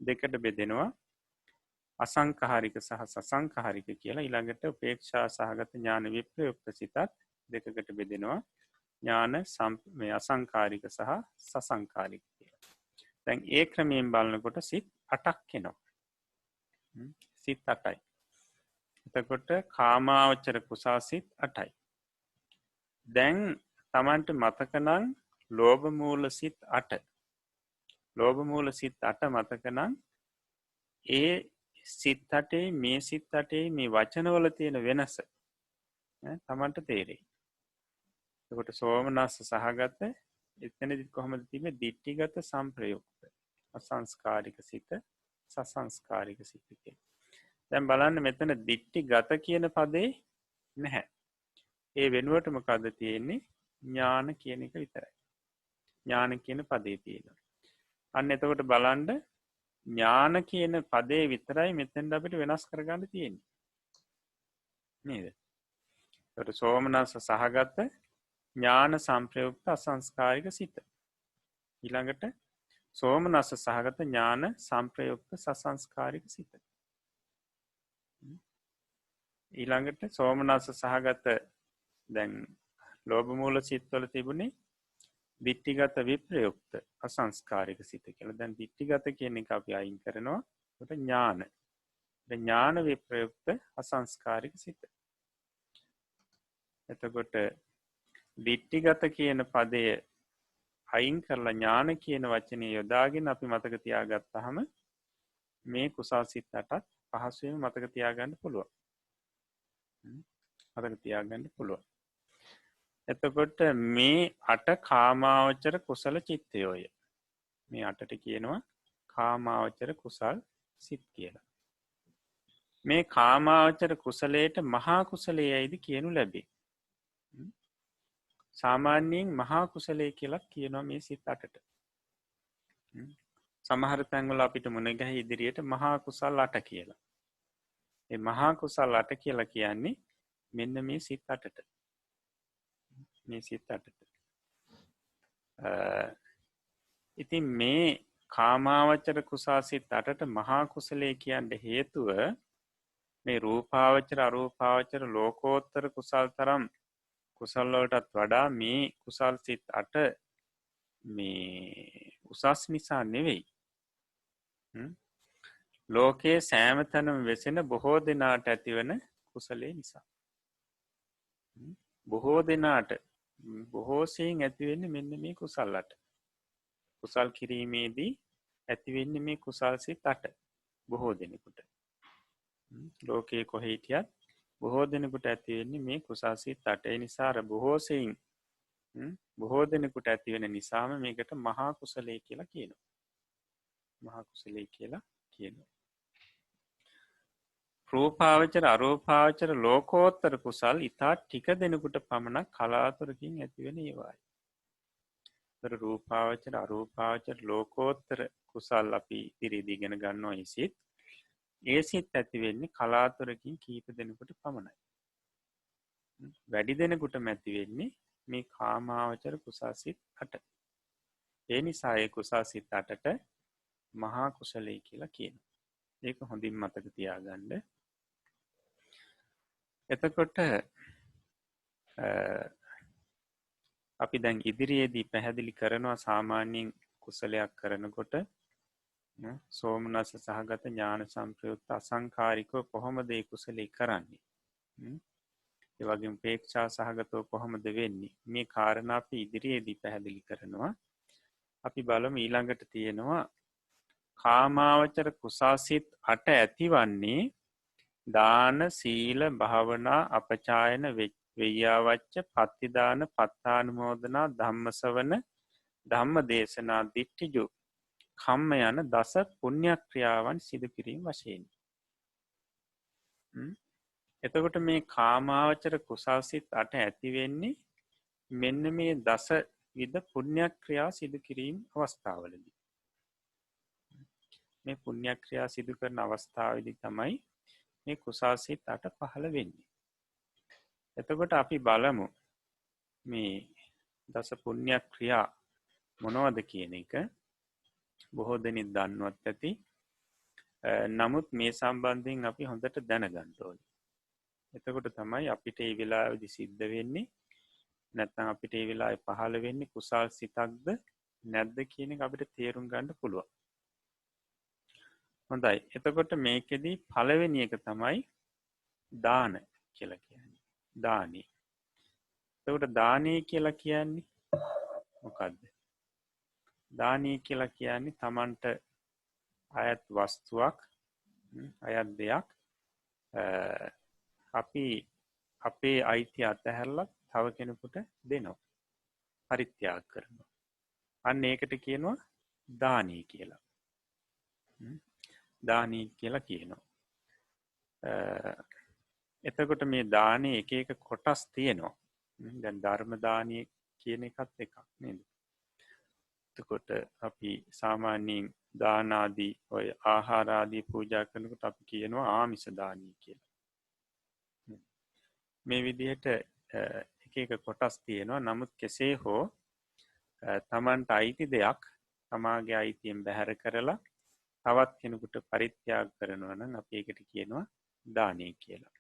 දෙකට බෙදෙනවා අසංකාරික සහ සසංකාරික කියලා. ඊළඟට උපේක්ෂා සහගත ඥාන විප්‍රයුක්ත සිතත් දෙකකට බෙදෙනවා ඥාන අසංකාරික සහ සසංකාරික කියලා. දැන් ඒ ක්‍රමයෙන් බලනකොට සිත් 8ක් එනවා. සිත් 8යි. එතකොට කාමාවචර කුසල් සිත් 8යි. දැන් තමන්ට මතක නම් ලෝභ මූල සිත් 8. ලෝභ මූල සිත් 8 මතක නම් ඒ සිත් 8 මේ සිත් 8 මේ වචනවල තියෙන වෙනස තමන්ට තේරෙයි. එතකොට සෝමනස්ස සහගත එතනදි කොහොමද තිබෙන්නේ ditthිගත සම්ප්‍රයුක්ත අසංස්කාරික සිත සසංස්කාරික සිත කියලා. දැන් බලන්න මෙතන ditthිගත කියන පදේ නැහැ. ඒ වෙනුවට මොකද්ද තියෙන්නේ ඥාන කියන එක විතරයි. ඥාන කියන පදේ තියෙනවා. අන්න එතකොට බලන්න ඥාන කියන පදේ විතරයි මෙතෙන්ද අපිට වෙනස් කරගන්න තියෙන්නේ. නේද? ඒකට සෝමනස්ස සහගත ඥාන සම්ප්‍රයුක්ත අසංස්කාරික සිත. ඊළඟට සෝමනස්ස සහගත ඥාන සම්ප්‍රයුක්ත සසංස්කාරික සිත. ඊළඟට සෝමනස්ස සහගත දැන් ලෝභ මූල සිත්වල තිබුණේ ditthිගත විප්‍රයුක්ත අසංස්කාරික සිත කියලා. දැන් ditthිගත කියන එක අපි අයින් කරනවා. ඒකට ඥාන. දැන් ඥාන විප්‍රයුක්ත අසංස්කාරික සිත. එතකොට ditthිගත කියන පදය අයින් කරලා ඥාන කියන වචනේ යොදාගෙන අපි මතක තියාගත්තාම මේ කුසල් සිත් 8ත් පහසුවෙන් මතක තියාගන්න පුළුවන්. මතක තියාගන්න පුළුවන්. එතකොට මේ 8 කාමාවචර කුසල චිත්තයෝය. මේ 8ට කියනවා කාමාවචර කුසල් සිත් කියලා. මේ කාමාවචර කුසලයට මහා කුසලයයිද කියනු ලැබේ. සාමාන්‍යයෙන් මහා කුසලයේ කියලා කියනවා මේ සිත් 8ට. සමහර තැන්වල අපිට මුණ ගැහි ඉදිරියට මහා කුසල් 8 කියලා. ඒ මහා කුසල් 8 කියලා කියන්නේ මෙන්න මේ සිත් 8ට. මේ සිත් 8ට. ඉතින් මේ කාමාවචර කුසල් සිත් 8ට මහා කුසලයේ කියන්න හේතුව මේ රූපාවචර අරූපාවචර ලෝකෝත්තර කුසල් තරම් කුසල් වලටත් වඩා මේ කුසල් සිත් 8 මේ උසස් නිසා නෙවෙයි. ලෝකයේ සෑම තැනම වෙසෙන බොහෝ දෙනාට ඇතිවන කුසලයේ නිසා. බොහෝ දෙනාට බොහෝ සෙයින් ඇතිවෙන්නේ මෙන්න මේ කුසල් 8. කුසල් කිරීමේදී ඇතිවෙන්නේ මේ කුසල් සිත් 8 බොහෝ දෙනෙකුට. ලෝකයේ කොහේ හිටියත් බොහෝ දෙනෙකුට ඇතිවෙන්නේ මේ කුසල් සිත් 8. ඒ නිසා අර බොහෝ සෙයින් බොහෝ දෙනෙකුට ඇතිවෙන නිසාම මේකට මහා කුසලයේ කියලා කියනවා. මහා කුසලයේ කියලා කියනවා. රූපාවචර අරූපාවචර ලෝකෝත්තර කුසල් ඉතා ටික දෙනෙකුට පමණක් කලාතුරකින් ඇතිවෙන ඒවායි. රූපාවචර අරූපාවචර ලෝකෝත්තර කුසල් අපි ඉදිරියේදී ඉගෙන ගන්නවා ඒ සිත්. ඒ සිත් ඇති වෙන්නේ කලාතුරකින් කීප දෙනෙකුට පමණයි. වැඩි දෙනෙකුටම ඇති වෙන්නේ මේ කාමාවචර කුසල් සිත් 8. ඒ නිසා ඒ කුසල් සිත් 8ට මහා කුසලයේ කියලා කියනවා. ඒක හොඳින් මතක තියාගන්න. එතකොට අපි දැන් ඉදිරියේදී පැහැදිලි කරනවා සාමාන්‍යයෙන් කුසලයක් කරනකොට සෝමනස්ස සහගත ඥාන සම්ප්‍රයුක්ත අසංකාරිකව කොහොමද ඒ කුසලයේ කරන්නේ? ඒ වගේම උපේක්ෂා සහගතව කොහොමද වෙන්නේ? මේ කාරණා අපි ඉදිරියේදී පැහැදිලි කරනවා. අපි බලමු ඊළඟට තියෙනවා කාමාවචර කුසාසිත 8 ඇතිවන්නේ දාන සීල භාවනා අපචායන වෙය්‍යාවච්ච පත්තිදාන පත්තානුමෝදනා ධම්මසවන ධම්ම දේශනා දිට්ඨිජු කම්ම යන දස පුණ්‍ය ක්‍රියාවන් සිදු කිරීම වශයෙන්. එතකොට මේ කාමාවචර කුසාසිත 8 ඇති වෙන්නේ මෙන්න මේ දස විද පුණ්‍යක්‍රියා සිදු කිරීම අවස්ථාවලදී මේ පුණ්‍යක්‍රියා සිදු කරන අවස්ථාවේදී තමයි මේ කුසල් සිත් 8 පහළ වෙන්නේ. එතකොට අපි බලමු මේ දස පුණ්‍යක්‍රියා මොනවද කියන එක. බොහෝ දෙනෙක් දන්නවත් ඇති. නමුත් මේ සම්බන්ධයෙන් අපි හොඳට දැනගන්න ඕනේ. එතකොට තමයි අපිට මේ වෙලාවේදී සිද්ධ වෙන්නේ නැත්නම් අපිට මේ වෙලාවේ පහළ වෙන්නේ කුසල් සිතක්ද නැද්ද කියන එක අපිට තේරුම් ගන්න පුළුවන්. හොඳයි. එතකොට මේකෙදී පළවෙනි එක තමයි දාන කියලා කියන්නේ. දානි. එතකොට දානී කියලා කියන්නේ මොකද්ද? දානී කියලා කියන්නේ Tamanට අයත් වස්තුවක්, අයත් දෙයක් අපි අපේ අයිතිය අතහැරලා තව කෙනෙකුට දෙනවා. පරිත්‍යාග කරනවා. අන්න ඒකට කියනවා දානී කියලා. දානී කියලා කියනවා. එතකොට මේ දානේ එක එක කොටස් තියෙනවා. දැන් ධර්ම දානීය කියන එකත් එකක් නේද? එතකොට අපි සාමාන්‍යයෙන් දාන ආදී ඔය ආහාර ආදී පූජා කරනකොට අපි කියනවා ආමිෂ දානීය කියලා. මේ විදිහට එක එක කොටස් තියෙනවා. නමුත් කෙසේ හෝ Tamanට අයිති දෙයක් තමාගේ අයිතියෙන් බැහැර කරලා තවත් කෙනෙකුට පරිත්‍යාග කරනවා නම් අපි ඒකට කියනවා දානීය කියලා.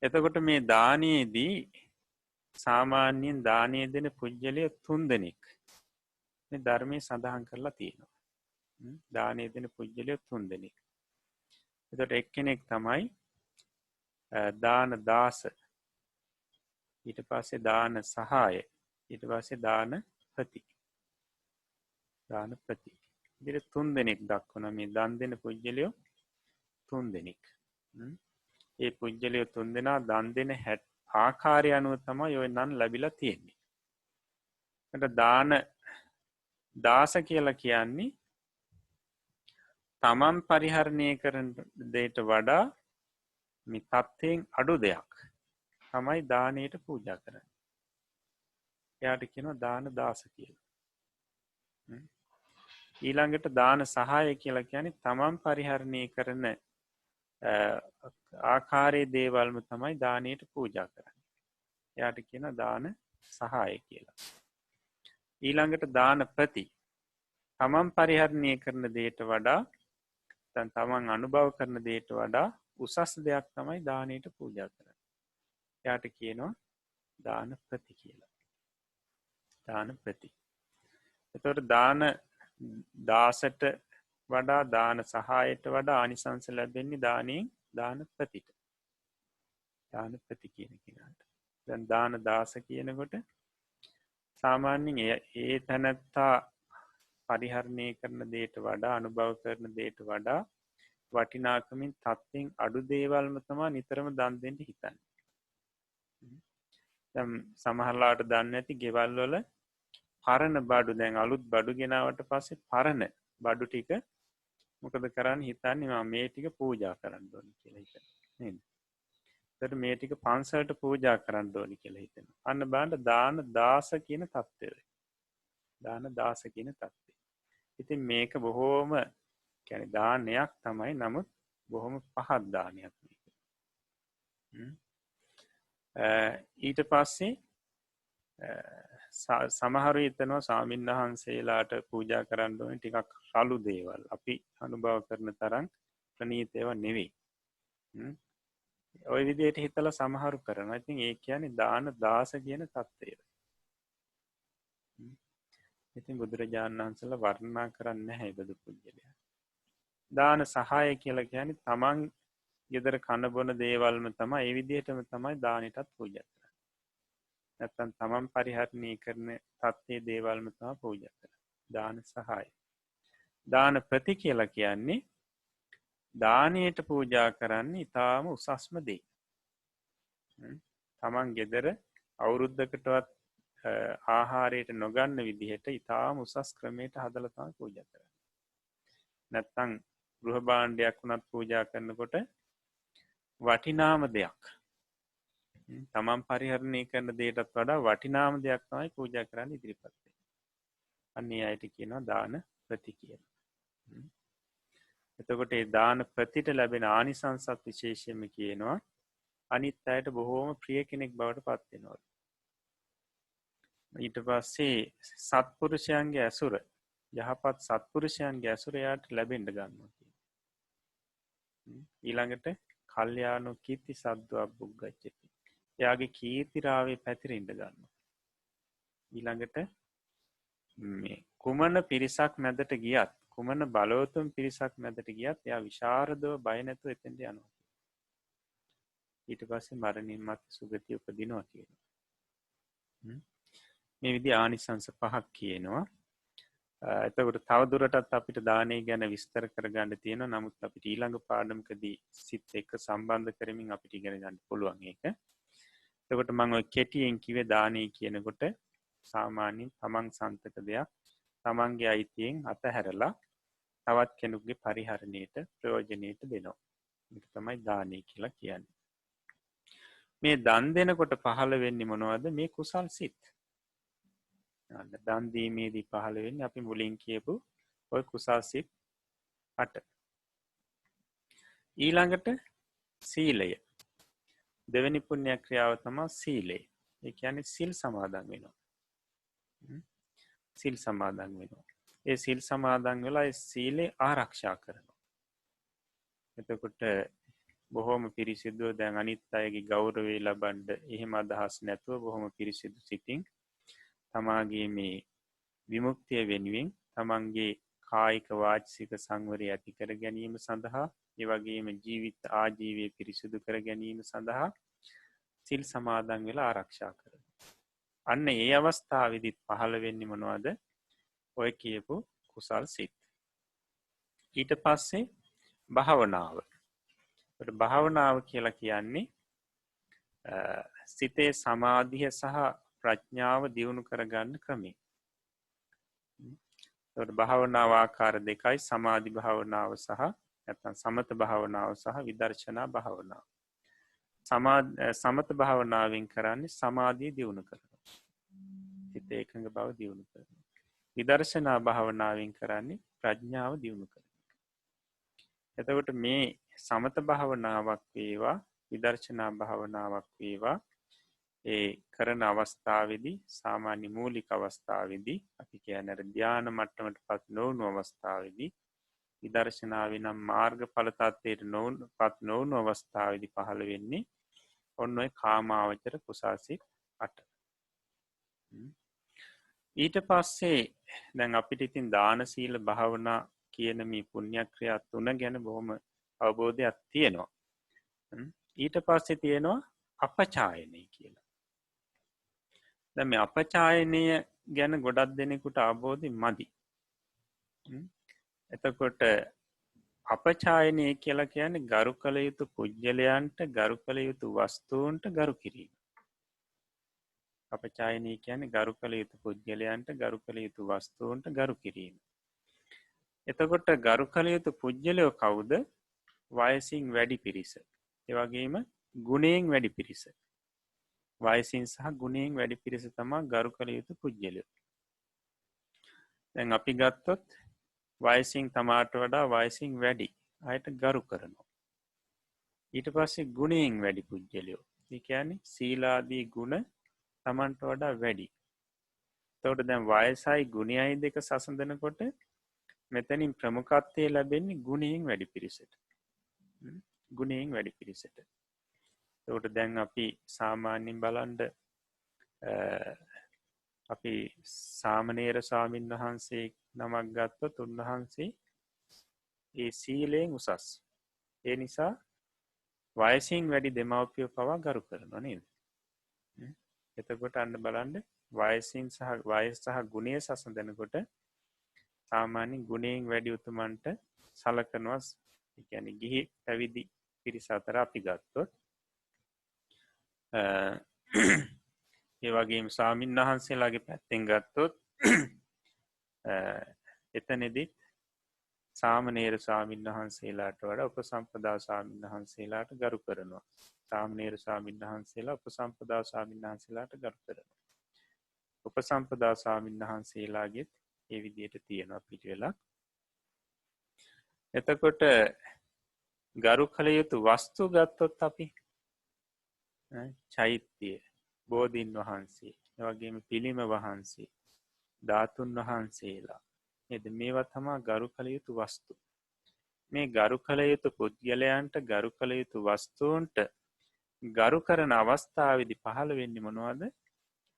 එතකොට මේ දානයේදී සාමාන්‍යයෙන් දානය දෙන පුජ්‍යලය 3 දෙනෙක් මේ ධර්මයේ සඳහන් කරලා තියෙනවා. දානය දෙන පුජ්‍යලය 3 දෙනෙක්. එතකොට එක්කෙනෙක් තමයි දාන දාස, ඊට පස්සේ දාන සහාය, ඊට පස්සේ දාන ප්‍රති. දාන ප්‍රති. ඉතින් 3 දෙනෙක් දක්වන මේ දන් දෙන පුජ්‍යලය 3 දෙනෙක්. ඒ පුජ්‍යලය 3 දෙනා දන් දෙන ආකාරය අනුව තමයි ඔය නම් ලැබිලා තියෙන්නේ. එතකොට දාන දාස කියලා කියන්නේ තමන් පරිහරණය කරන දෙයට වඩා මේ තත්ත්වයෙන් අඩු දෙයක් තමයි දානයට පූජා කරන්නේ. එයාට කියනවා දාන දාස කියලා. ඊළඟට දාන සහාය කියලා කියන්නේ තමන් පරිහරණය කරන ආකාරයේ දේවල්ම තමයි දානයට පූජා කරන්නේ. එයාට කියනවා දාන සහාය කියලා. ඊළඟට දාන ප්‍රති. තමන් පරිහරණය කරන දෙයට වඩා තමන් අනුභව කරන දෙයට වඩා උසස් දෙයක් තමයි දානයට පූජා කරන්නේ. එයාට කියනවා දාන ප්‍රති කියලා. දාන ප්‍රති. එතකොට දාන දාසට වඩා දාන සහායට වඩා ආනිසංස ලැබෙන්නේ දානයෙන් දාන ප්‍රතිට. දාන ප්‍රති කියන කෙනාට. දැන් දාන දාස කියනකොට සාමාන්‍යයෙන් ඒ තැනත්තා පරිහරණය කරන දෙයට වඩා අනුභව කරන දෙයට වඩා වටිනාකමින් තත්ත්වයෙන් අඩු දේවල්ම තමයි නිතරම දන් දෙන්න හිතන්නේ. දැන් සමහරලාට දන්නේ නැති ගෙවල් වල පරණ බඩු, දැන් අලුත් බඩු ගෙනාවට පස්සේ පරණ බඩු ටික මොකද කරන්නේ හිතන්නේ මම මේ ටික පූජා කරන්න ඕනේ කියලා හිතනවා නේද? ඒකට මේ ටික පන්සලට පූජා කරන්න ඕනේ කියලා හිතනවා. අන්න බලන්න දාන දාස කියන தත්ත්වය. දාන දාස කියන தත්ත්වය. ඉතින් මේක බොහෝම කියන්නේ දානයක් තමයි, නමුත් බොහොම පහත් දානයක් මේක. ඊට පස්සේ සමහරු හිතනවා ස්වාමින්වහන්සේලාට පූජා කරන්න ඕනේ ටිකක් රළු දේවල්. අපි අනුභව කරන තරම් ප්‍රණීත ඒවා නෙවෙයි. ওই විදිහට හිතලා සමහරු කරනවා. ඉතින් ඒ කියන්නේ දාන දාස කියන தත්ත්වය. ඉතින් බුදුරජාණන් වහන්සේලා වර්ණනා කරන්නේ නැහැ බදු පුජ්‍යලයා. දාන සහාය කියලා කියන්නේ තමන් ගෙදර කන බොන දේවල්ම තමයි ඒ විදිහටම තමයි දානෙටත් පූජා කරන්නේ. නැත්තම් තමන් පරිහරණය කරන තත්ත්වයේ දේවල්ම තමයි පූජා කරන්නේ. දාන සහාය. දාන ප්‍රති කියලා කියන්නේ දානයට පූජා කරන්නේ ඊටාම උසස්ම දේ. තමන් ගෙදර අවුරුද්දකටවත් ආහාරයට නොගන්න විදිහට ඊටාම උසස් ක්‍රමයකට හදලා තමයි පූජා කරන්නේ. නැත්තම් ගෘහ භාණ්ඩයක් උනත් පූජා කරනකොට වටිනාම දෙයක් තමන් පරිහරණය කරන දේටත් වඩා වටිනාම දෙයක් තමයි පූජා කරන්න ඉදිරිපත් වෙන්නේ. අන්න ඒ අයට කියනවා දාන ප්‍රති කියලා. එතකොට ඒ දාන ප්‍රතිට ලැබෙන ආනිසංසත් විශේෂයෙන්ම කියනවා අනිත් අයට බොහෝම ප්‍රිය කෙනෙක් බවට පත් වෙනවා. ඊට පස්සේ සත්පුරුෂයන්ගේ ඇසුර යහපත් සත්පුරුෂයන්ගේ ඇසුර යාට ලැබෙන්න ගන්නවා. ඊළඟට කල්යාණු කීර්ති සද්දවා බුග්ගච්ඡති. එයාගේ කීර්තිරාවේ පැතිරෙන්න ගන්නවා. ඊළඟට මේ කුමන පිරිසක් මැදට ගියත් කුමන බලවතුන් පිරිසක් මැදට ගියත් එයා විශාරදව බය නැතුව එතෙන්ට යනවා. ඊට පස්සේ මරණින් මත්තේ සුගතිය උපදිනවා කියනවා. මේ විදිහ ආනිසංස පහක් කියනවා. එතකොට තවදුරටත් අපිට දානය ගැන විස්තර කරගන්න තියෙනවා. නමුත් අපිට ඊළඟ පාඩමකදී සිත් එක්ක සම්බන්ධ කරමින් අපිට ඉගෙන ගන්න පුළුවන් ඒක. එතකොට මම ඔය කෙටියෙන් කිව්වේ දානය කියනකොට සාමාන්‍යයෙන් තමන් සන්තක දෙයක් තමන්ගේ අයිතියෙන් අතහැරලා තවත් කෙනෙකුගේ පරිහරණයට ප්‍රයෝජනයට දෙනවා. මේක තමයි දානය කියලා කියන්නේ. මේ දන් දෙනකොට පහළ වෙන්නේ මොනවද? මේ කුසල් සිත්. දන් දීමේදී පහළ වෙන්නේ අපි මුලින් කියපු ඔය කුසල් සිත් 8. ඊළඟට සීලය. දෙවෙනි පුණ්‍ය ක්‍රියාව තමයි සීලය. ඒ කියන්නේ සිල් සමාදන් වෙනවා. සිල් සමාදන් වෙනවා. ඒ සිල් සමාදන් වෙලා ඒ සීලේ ආරක්ෂා කරනවා. එතකොට බොහොම පිරිසිදුව දැන් අනිත් අයගේ ගෞරවය ලබන්න එහෙම අදහස් නැතුව බොහොම පිරිසිදු සිතින් තමාගේ මේ විමුක්තිය වෙනුවෙන් තමන්ගේ කායික වාචික සංවරය ඇති කර ගැනීම සඳහා ඒ වගේම ජීවිත ආජීවය පිරිසිදු කර ගැනීම සඳහා සිල් සමාදන් වෙලා ආරක්ෂා කරනවා. අන්න ඒ අවස්ථාවේදීත් පහළ වෙන්නේ මොනවද? ඔය කියපු කුසල් සිත්. ඊට පස්සේ භාවනාව. ඒකට භාවනාව කියලා කියන්නේ සිතේ සමාධිය සහ ප්‍රඥාව දියුණු කරගන්න ක්‍රමය. ඒකට භාවනාව ආකාර දෙකයි. සමාධි භාවනාව සහ නැත්නම් සමත භාවනාව සහ විදර්ශනා භාවනාව. සමත භාවනාවෙන් කරන්නේ සමාධිය දියුණු කරනවා. සිත ඒකඟ බව දියුණු කරනවා. විදර්ශනා භාවනාවෙන් කරන්නේ ප්‍රඥාව දියුණු කරනවා. එතකොට මේ සමත භාවනාවක් වේවා විදර්ශනා භාවනාවක් වේවා ඒ කරන අවස්ථාවේදී සාමාන්‍ය මූලික අවස්ථාවේදී අපි කියන්නේ ධ්‍යාන මට්ටමට පත් නොවුණු අවස්ථාවේදී විදර්ශනාවේ නම් මාර්ගඵල තත්ත්වයට පත් නොවුණු අවස්ථාවේදී පහළ වෙන්නේ ඔන්න ඔය කාමාවචර කුසාසිත 8. ඊට පස්සේ දැන් අපිට ඉතින් දාන සීල භාවනා කියන මේ පුණ්‍ය ක්‍රියා තුන ගැන බොහොම අවබෝධයක් තියෙනවා. ඊට පස්සේ තියෙනවා අපචායනය කියලා. දැන් මේ අපචායනය ගැන ගොඩක් දෙනෙකුට අවබෝධය මදි. එතකොට අපචායනය කියලා කියන්නේ ගරු කළ යුතු පුජ්‍යලයන්ට ගරු කළ යුතු වස්තුන්ට ගරු කිරීම. අපචායනය කියන්නේ ගරු කළ යුතු පුජ්‍යලයන්ට ගරු කළ යුතු වස්තුන්ට ගරු කිරීම. එතකොට ගරු කළ යුතු පුජ්‍යලයෝ කවුද? වයසින් වැඩි පිරිස. ඒ වගේම ගුණයෙන් වැඩි පිරිස. වයසින් සහ ගුණයෙන් වැඩි පිරිස තමයි ගරු කළ යුතු පුජ්‍යලයෝ. දැන් අපි ගත්තොත් වයසින් තමාට වඩා වයසින් වැඩි අයට ගරු කරනවා. ඊට පස්සේ ගුණයෙන් වැඩි පුජ්‍යලයෝ. ඒ කියන්නේ සීලාදී ගුණ තමන්ට වඩා වැඩි. එතකොට දැන් වයසයි ගුණයයි දෙක සසඳනකොට මෙතනින් ප්‍රමුඛත්වය ලැබෙන්නේ ගුණයෙන් වැඩි පිරිසට. ගුණයෙන් වැඩි පිරිසට. එතකොට දැන් අපි සාමාන්‍යයෙන් බලන්න අපි සාමණේර ස්වාමීන් වහන්සේ නමක් ගත්තොත් උන්වහන්සේ ඒ සීලයෙන් උසස්. ඒ නිසා වයසින් වැඩි දෙමව්පියෝ පවා ගරු කරනවා නේද? එතකොට අන්න බලන්න වයසින් සහ වයස සහ ගුණය සසඳනකොට සාමාන්‍යයෙන් ගුණයෙන් වැඩි උතුමන්ට සලකනවා. ඒ කියන්නේ ගිහි පැවිදි පිරිස අතර අපි ගත්තොත් ඒ වගේම ස්වාමීන් වහන්සේලාගේ පැත්තෙන් ගත්තොත් එතනදිත් සාමණේර ස්වාමීන් වහන්සේලාට වඩා උපසම්පදා ස්වාමීන් වහන්සේලාට ගරු කරනවා. සාමණේර ස්වාමීන් වහන්සේලා උපසම්පදා ස්වාමීන් වහන්සේලාට ගරු කරනවා. උපසම්පදා ස්වාමීන් වහන්සේලාගෙත් ඒ විදිහට තියෙනවා පිළිවෙලක්. එතකොට ගරු කළ යුතු වස්තු ගත්තොත් අපි චෛත්‍ය, බෝධීන් වහන්සේ, එවැගේම පිළිම වහන්සේ, ධාතුන් වහන්සේලා නේද? මේවා තමයි ගරු කළ යුතු වස්තු. මේ ගරු කළ යුතු පුද්ගලයන්ට, ගරු කළ යුතු වස්තුන්ට ගරු කරන අවස්ථාවේදී පහළ වෙන්නේ මොනවද?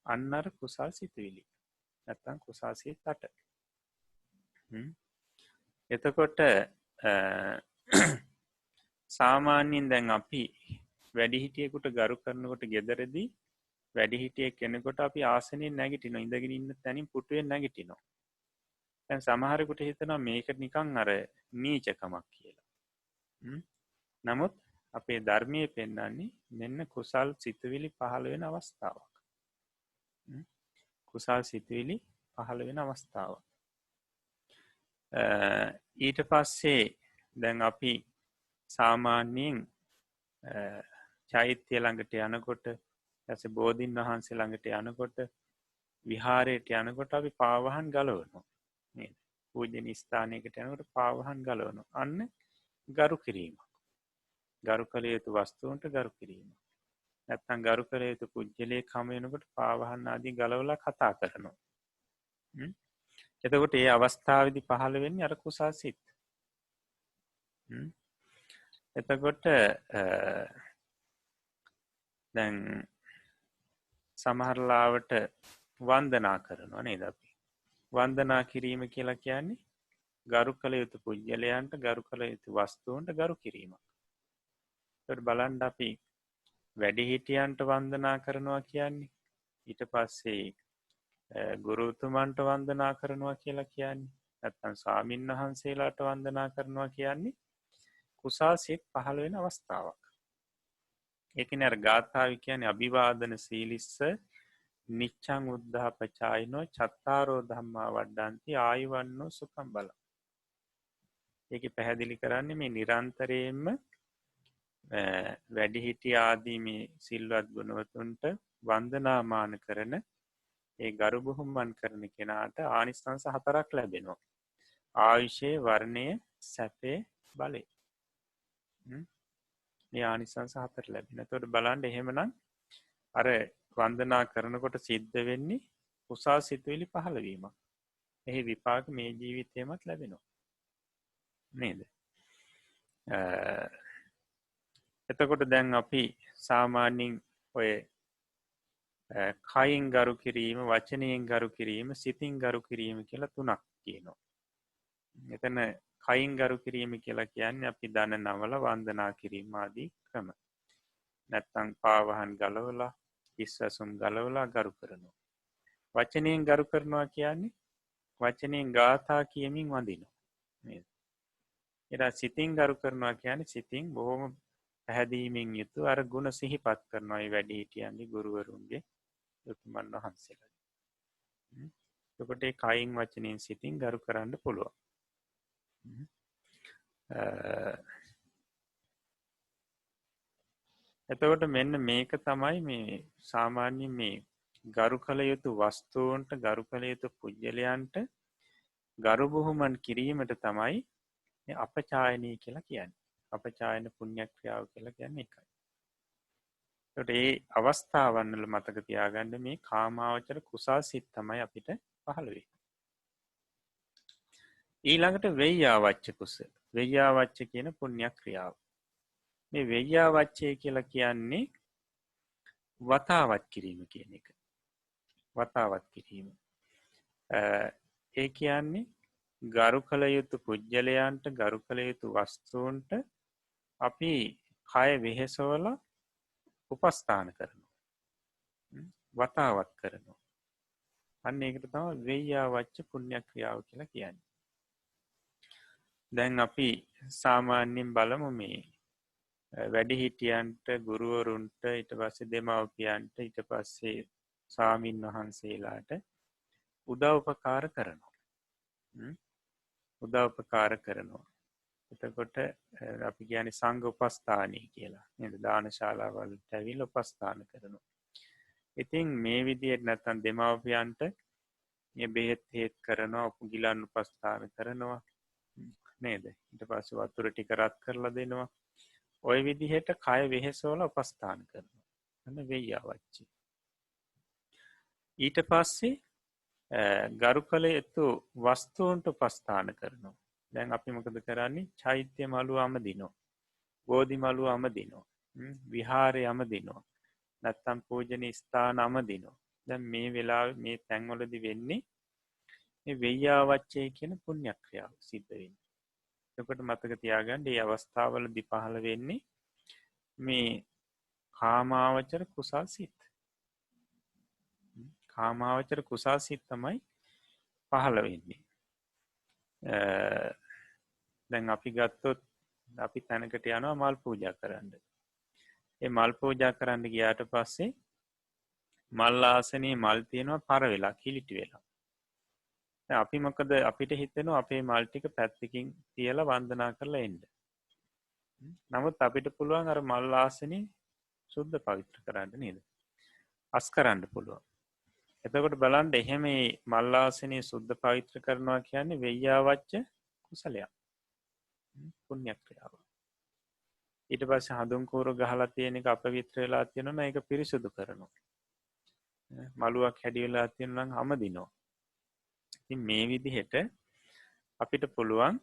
අන්න අර කුසල් සිතුවිලි. නැත්තම් කුසල් සිත 8. එතකොට සාමාන්‍යයෙන් දැන් අපි වැඩිහිටියෙකුට ගරු කරනකොට ගෙදරදී වැඩිහිටියෙක් කෙනෙකුට අපි ආසනයෙන් නැගිටිනවා, ඉඳගෙන ඉන්න තැනින් පුටුවෙන් නැගිටිනවා. දැන් සමහරෙකුට හිතෙනවා මේක නිකන් අර නීචකමක් කියලා. නමුත් අපේ ධර්මයේ පෙන්වන්නේ මෙන්න කුසල් සිතුවිලි පහළ වෙන අවස්ථාවක්. කුසල් සිතුවිලි පහළ වෙන අවස්ථාවක්. ඊට පස්සේ දැන් අපි සාමාන්‍යයෙන් චෛත්‍ය ළඟට යනකොට, ඊපස්සේ බෝධීන් වහන්සේ ළඟට යනකොට, විහාරයට යනකොට අපි පාවහන් ගලවනවා නේද? පූජනීය ස්ථානයකට යනකොට පාවහන් ගලවනවා. අන්න ගරු කිරීමක්. ගරු කළ යුතු වස්තුන්ට ගරු කිරීම. නැත්නම් ගරු කළ යුතු පුජ්‍යලයක් හම වෙනකොට පාවහන් ආදී ගලවලා කතා කරනවා. එතකොට ඒ අවස්ථාවේදී පහළ වෙන්නේ අර කුසල් සිත්. එතකොට දැන් සමහරලාවට වන්දනා කරනවා නේද අපි? වන්දනා කිරීම කියලා කියන්නේ ගරු කළ යුතු පුජ්‍යලයන්ට, ගරු කළ යුතු වස්තුන්ට ගරු කිරීමක්. ඒකට බලන්න අපි වැඩිහිටියන්ට වන්දනා කරනවා කියන්නේ, ඊට පස්සේ ගුරුතුමන්ට වන්දනා කරනවා කියලා කියන්නේ, නැත්නම් ස්වාමින් වහන්සේලාට වන්දනා කරනවා කියන්නේ කුසල් සිත් පහළ වෙන අවස්ථාවක්. ඒ කියන්නේ අර ගාථාව කියන්නේ අභිවාදන සීලිස්ස නිච්ඡං උද්ධාපචායිනෝ චත්තාරෝ ධම්මා වඩ්ඩಂತಿ ආයුවන්නෝ සුඛං බලං. ඒකේ පැහැදිලි කරන්නේ මේ නිරන්තරයෙන්ම වැඩිහිටි ආදී මේ සිල්වත් ගුණවතුන්ට වන්දනාමාන කරන, ඒ ගරු බුහුමන් කරන කෙනාට ආනිසංස 4ක් ලැබෙනවා. ආයුෂේ, වර්ණයේ, සැපේ, බලේ. මේ ආනිසංස 4 ලැබෙනවා. එතකොට බලන්න එහෙමනම් අර වන්දනා කරනකොට සිද්ධ වෙන්නේ කුසල් සිතුවිලි පහළ වීමක්. එහි විපාක මේ ජීවිතේමත් ලැබෙනවා. නේද? එතකොට දැන් අපි සාමාන්‍යයෙන් ඔය කයින් ගරු කිරීම, වචනයෙන් ගරු කිරීම, සිතින් ගරු කිරීම කියලා 3ක් තියෙනවා. එතන කයින් ගරු කිරීම කියලා කියන්නේ අපි දන නවල වන්දනා කිරීම ආදී ක්‍රම. නැත්තම් පාවහන් ගලවලා, ඉස්සසුම් ගලවලා ගරු කරනවා. වචනයෙන් ගරු කරනවා කියන්නේ වචනයෙන් ගාථා කියමින් වඳිනවා. නේද? ඊට සිතින් ගරු කරනවා කියන්නේ සිතින් බොහොම පැහැදීමෙන් යුතු අර ගුණ සිහිපත් කරනවා. ඒ වැඩිහිටියන්ගේ, ගුරුවරුන්ගේ, උතුමන් වහන්සේලා. එතකොට ඒ කයින්, වචනයෙන්, සිතින් ගරු කරන්න පුළුවන්. එතකොට මෙන්න මේක තමයි මේ සාමාන්‍ය මේ ගරු කළ යුතු වස්තුන්ට, ගරු කළ යුතු පුජ්‍යලයන්ට ගරු බුහුමන් කිරීමට තමයි අපචායනී කියලා කියන්නේ. අපචායන පුණ්‍ය ක්‍රියාව කියලා කියන්නේ ඒකයි. ඒකට ඒ අවස්ථාවන් වල මතක තියාගන්න මේ කාමාවචර කුසල් සිත් තමයි අපිට පහළ වෙන්නේ. ඊළඟට වෙය්‍යාවච්ච කුසල. වෙය්‍යාවච්ච කියන පුණ්‍ය ක්‍රියාව. මේ වෙය්‍යාවච්චය කියලා කියන්නේ වතාවත් කිරීම කියන එක. වතාවත් කිරීම. ඒ කියන්නේ ගරු කළ යුතු පුජ්‍යලයන්ට, ගරු කළ යුතු වස්තුන්ට අපි කය වෙහෙසවල උපස්ථාන කරනවා. වතාවත් කරනවා. අන්න ඒකට තමයි වෙය්‍යාවච්ච පුණ්‍ය ක්‍රියාව කියලා කියන්නේ. දැන් අපි සාමාන්‍යයෙන් බලමු මේ වැඩිහිටියන්ට, ගුරුවරුන්ට, ඊට පස්සේ දෙමව්පියන්ට, ඊට පස්සේ ස්වාමින් වහන්සේලාට උදව්පකාර කරනවා. උදව්පකාර කරනවා. එතකොට අපි කියන්නේ සංඝ උපස්ථානී කියලා. නේද? දාන ශාලාවලට ඇවිල්ලා උපස්ථාන කරනවා. ඉතින් මේ විදිහට නැත්තම් දෙමාපියන්ට මේ බෙහෙත් හේත් කරනවා, උපගිලන් උපස්ථාන කරනවා. නේද? ඊට පස්සේ වතුර ටික රත් කරලා දෙනවා. ওই විදිහට කය වෙහෙසවල උපස්ථාන කරනවා. අන්න වෙయ్యවච්චි. ඊට පස්සේ ගරු කළ යුතු වස්තුන්ට උපස්ථාන කරනවා. දැන් අපි මොකද කරන්නේ? චෛත්‍ය මළුවම දිනවා. බෝධි මළුවම දිනවා. විහාරයම දිනවා. නැත්තම් පූජනීය ස්ථානම දිනවා. දැන් මේ වෙලාවේ මේ තැන්වලදී වෙන්නේ මේ වෙయ్యවච්චේ කියන පුණ්‍ය ක්‍රියාව සිද්ධ වෙන්නේ. එතකොට මතක තියාගන්න මේ අවස්ථාවවලදී පහළ වෙන්නේ මේ කාමාවචර කුසල් සිත්. කාමාවචර කුසල් සිත් තමයි පහළ වෙන්නේ. දැන් අපි ගත්තොත් අපි තැනකට යනවා මල් පූජා කරන්න. ඒ මල් පූජා කරන්න ගියාට පස්සේ මල් ආසනයේ මල් තියෙනවා පර වෙලා කිලිටි වෙලා. දැන් අපි මොකද අපිට හිතෙනවා අපේ මල් ටික පැත්තකින් තියලා වන්දනා කරලා එන්න. නමුත් අපිට පුළුවන් අර මල් ආසනේ සුද්ධ පවිත්‍ර කරන්න නේද? අස් කරන්න පුළුවන්. එතකොට බලන්න එහෙම මේ මල් ආසනේ සුද්ධ පවිත්‍ර කරනවා කියන්නේ වෙయ్యවච්ච කුසලයක්. පුණ්‍ය ක්‍රියාව. ඊට පස්සේ හඳුන් කූරු ගහලා තියෙන එක අපවිත්‍ර වෙලා තියෙනවා නම් ඒක පිරිසුදු කරනවා. මලුවක් හැඩි වෙලා තියෙනවා නම් හැම දිනවා. ඉතින් මේ විදිහට අපිට පුළුවන්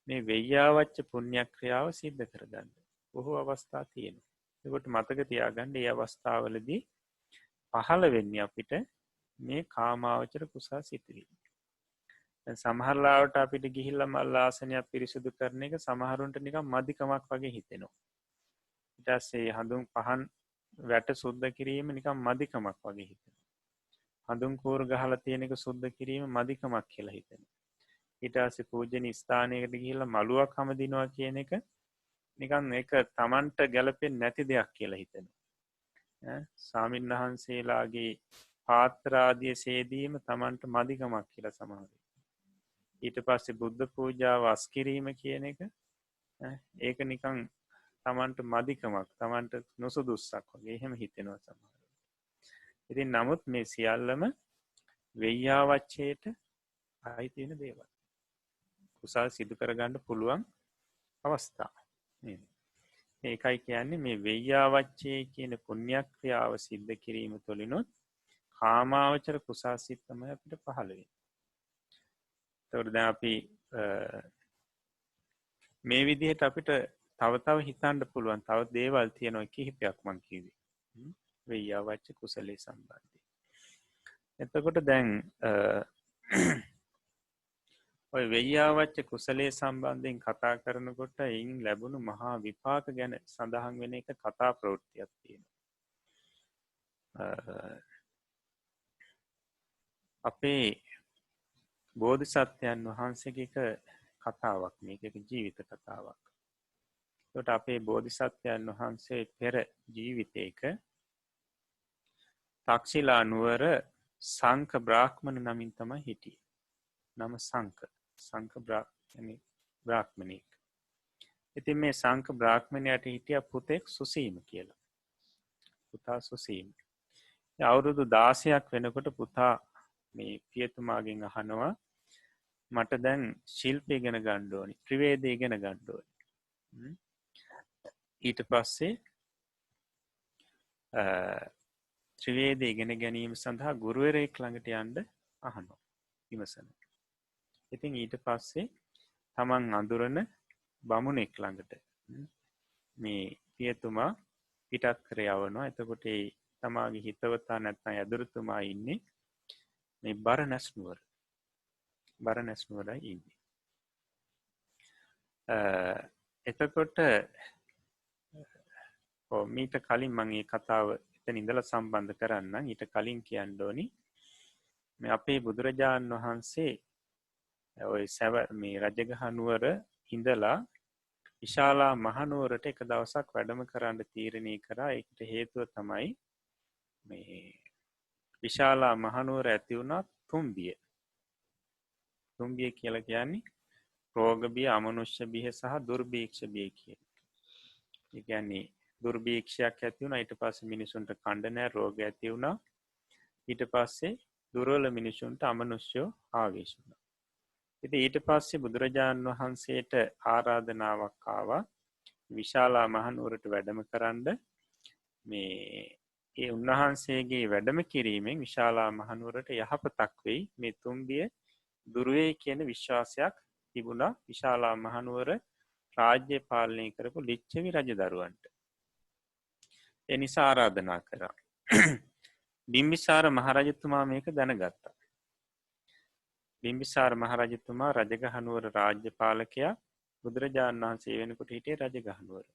මේ වෙయ్యවච්ච පුණ්‍ය ක්‍රියාව සිද්ධ කරගන්න. බොහෝ අවස්ථා තියෙනවා. ඒකට මතක තියාගන්න මේ අවස්ථාවවලදී පහළ වෙන්නේ අපිට මේ කාමාවචර කුසල් සිතුවිලි. දැන් සමහර ලාවට අපිට ගිහිල්ලා මල් ආසනයක් පිරිසුදු කරන එක සමහරුන්ට නිකන් මදිකමක් වගේ හිතෙනවා. ඊට පස්සේ හඳුන් පහන් වැට සුද්ධ කිරීම නිකන් මදිකමක් වගේ හිතෙනවා. හඳුන් කූරු ගහලා තියෙන එක සුද්ධ කිරීම මදිකමක් කියලා හිතෙනවා. ඊට පස්සේ පූජනීය ස්ථානයකට ගිහිල්ලා මලුවක් හැමදිනවා කියන එක නිකන් ඒක Tamanට ගැලපෙන්නේ නැති දෙයක් කියලා හිතෙනවා. ස්වාමින්වහන්සේලාගේ පාත්‍ර ආදී සේදීම Tamanට මදිකමක් කියලා සමහරවිට. ඊට පස්සේ බුද්ධ පූජාව අස් කිරීම කියන එක ඒක නිකන් Tamanට මදිකමක්, Tamanට නොසුදුස්සක් වගේ එහෙම හිතෙනවා සමහරවිට. ඉතින් නමුත් මේ සියල්ලම වෙయ్యවච්චේට ආйти වෙන දේවල්. කුසල් සිදු කරගන්න පුළුවන් අවස්ථා. නේද? ඒකයි කියන්නේ මේ වෙయ్యවච්චේ කියන පුණ්‍ය ක්‍රියාව සිද්ධ කිරීම තුළිනුත් කාමාවචර කුසල් සිත් තමයි අපිට පහළ වෙන්නේ. ඒතකොට දැන් අපි මේ විදිහට අපිට තව හිතන්න පුළුවන් තව දේවල් තියෙනවා කිහිපයක් මං කිව්වේ. වෙయ్యවච්ච කුසලයේ සම්බන්ධයෙන්. එතකොට දැන් ඔය වෙయ్యවච්ච කුසලයේ සම්බන්ධයෙන් කතා කරනකොට එයින් ලැබුණු මහා විපාක ගැන සඳහන් වෙන එක කතා ප්‍රවෘත්තියක් තියෙනවා. අපේ බෝධිසත්වයන් වහන්සේගේ කතාවක් මේක ජීවිත කතාවක්. ඒකට අපේ බෝධිසත්වයන් වහන්සේ පෙර ජීවිතයක තක්ෂිලා නුවර සංඝ බ්‍රාහ්මණ නමින් තමයි හිටියේ. නම සංඝ බ්‍රාහ්මණෙක්. ඉතින් මේ සංඝ බ්‍රාහ්මණයාට හිටියා පුතෙක් සුසීම කියලා. පුතා සුසීම. අවුරුදු 16ක් වෙනකොට පුතා මේ පියතුමාගෙන් අහනවා මට දැන් ශිල්පය ඉගෙන ගන්න ඕනි, ත්‍රිවේද ඉගෙන ගන්න ඕනි. ඊට පස්සේ ත්‍රිවේද ඉගෙන ගැනීම සඳහා ගුරුවරයෙක් ළඟට යන්න අහනවා, විමසනවා. ඉතින් ඊට පස්සේ තමන් අඳුරන බමුණෙක් ළඟට මේ පියතුමා පිටත් කර යවනවා. එතකොට ඒ තමාගේ හිතවතා නැත්නම් යදුරුතුමා ඉන්නේ මේ බරණැස් නුවරයි ඉන්නේ. එතකොට මීට කලින් මම මේ කතාව එතන ඉඳලා සම්බන්ධ කරන්නම්. ඊට කලින් කියන්න ඕනි මේ අපේ බුදුරජාණන් වහන්සේ ඔය මේ රජගහ නුවර ඉඳලා විශාලා මහනුවරට එක දවසක් වැඩම කරන්න තීරණය කරා. ඒකට හේතුව තමයි මේ විශාලා මහනුවර ඇති වුණා තුම්බිය කියලා කියන්නේ රෝග බිය, අමනුෂ්‍ය බිය සහ දුර්භීක්ෂ බිය කියන. ඒ කියන්නේ දුර්භීක්ෂයක් ඇති වුණා ඊට පස්සේ මිනිසුන්ට කණ්ඩ නැහැ, රෝග ඇති වුණා. ඊට පස්සේ දුර්වල මිනිසුන්ට අමනුෂ්‍යෝ ආවේශ වුණා. ඉතින් ඊට පස්සේ බුදුරජාණන් වහන්සේට ආරාධනාවක් ආවා විශාලා මහනුවරට වැඩම කරන්න. මේ ඒ උන්වහන්සේගේ වැඩම කිරීමෙන් විශාලා මහනුවරට යහපතක් වෙයි, මේ තුන්බිය දුර වෙයි කියන විශ්වාසයක් තිබුණා විශාලා මහනුවර රාජ්‍ය පාලනය කරපු ලිච්ඡවි රජදරුවන්ට. ඒ නිසා ආරාධනා කරා. බිම්බිසාර මහරජතුමා මේක දැනගත්තා. බිම්බිසාර මහරජතුමා රජගහනුවර රාජ්‍ය පාලකයා, බුදුරජාණන් වහන්සේ වෙනකොට හිටියේ රජගහනුවර.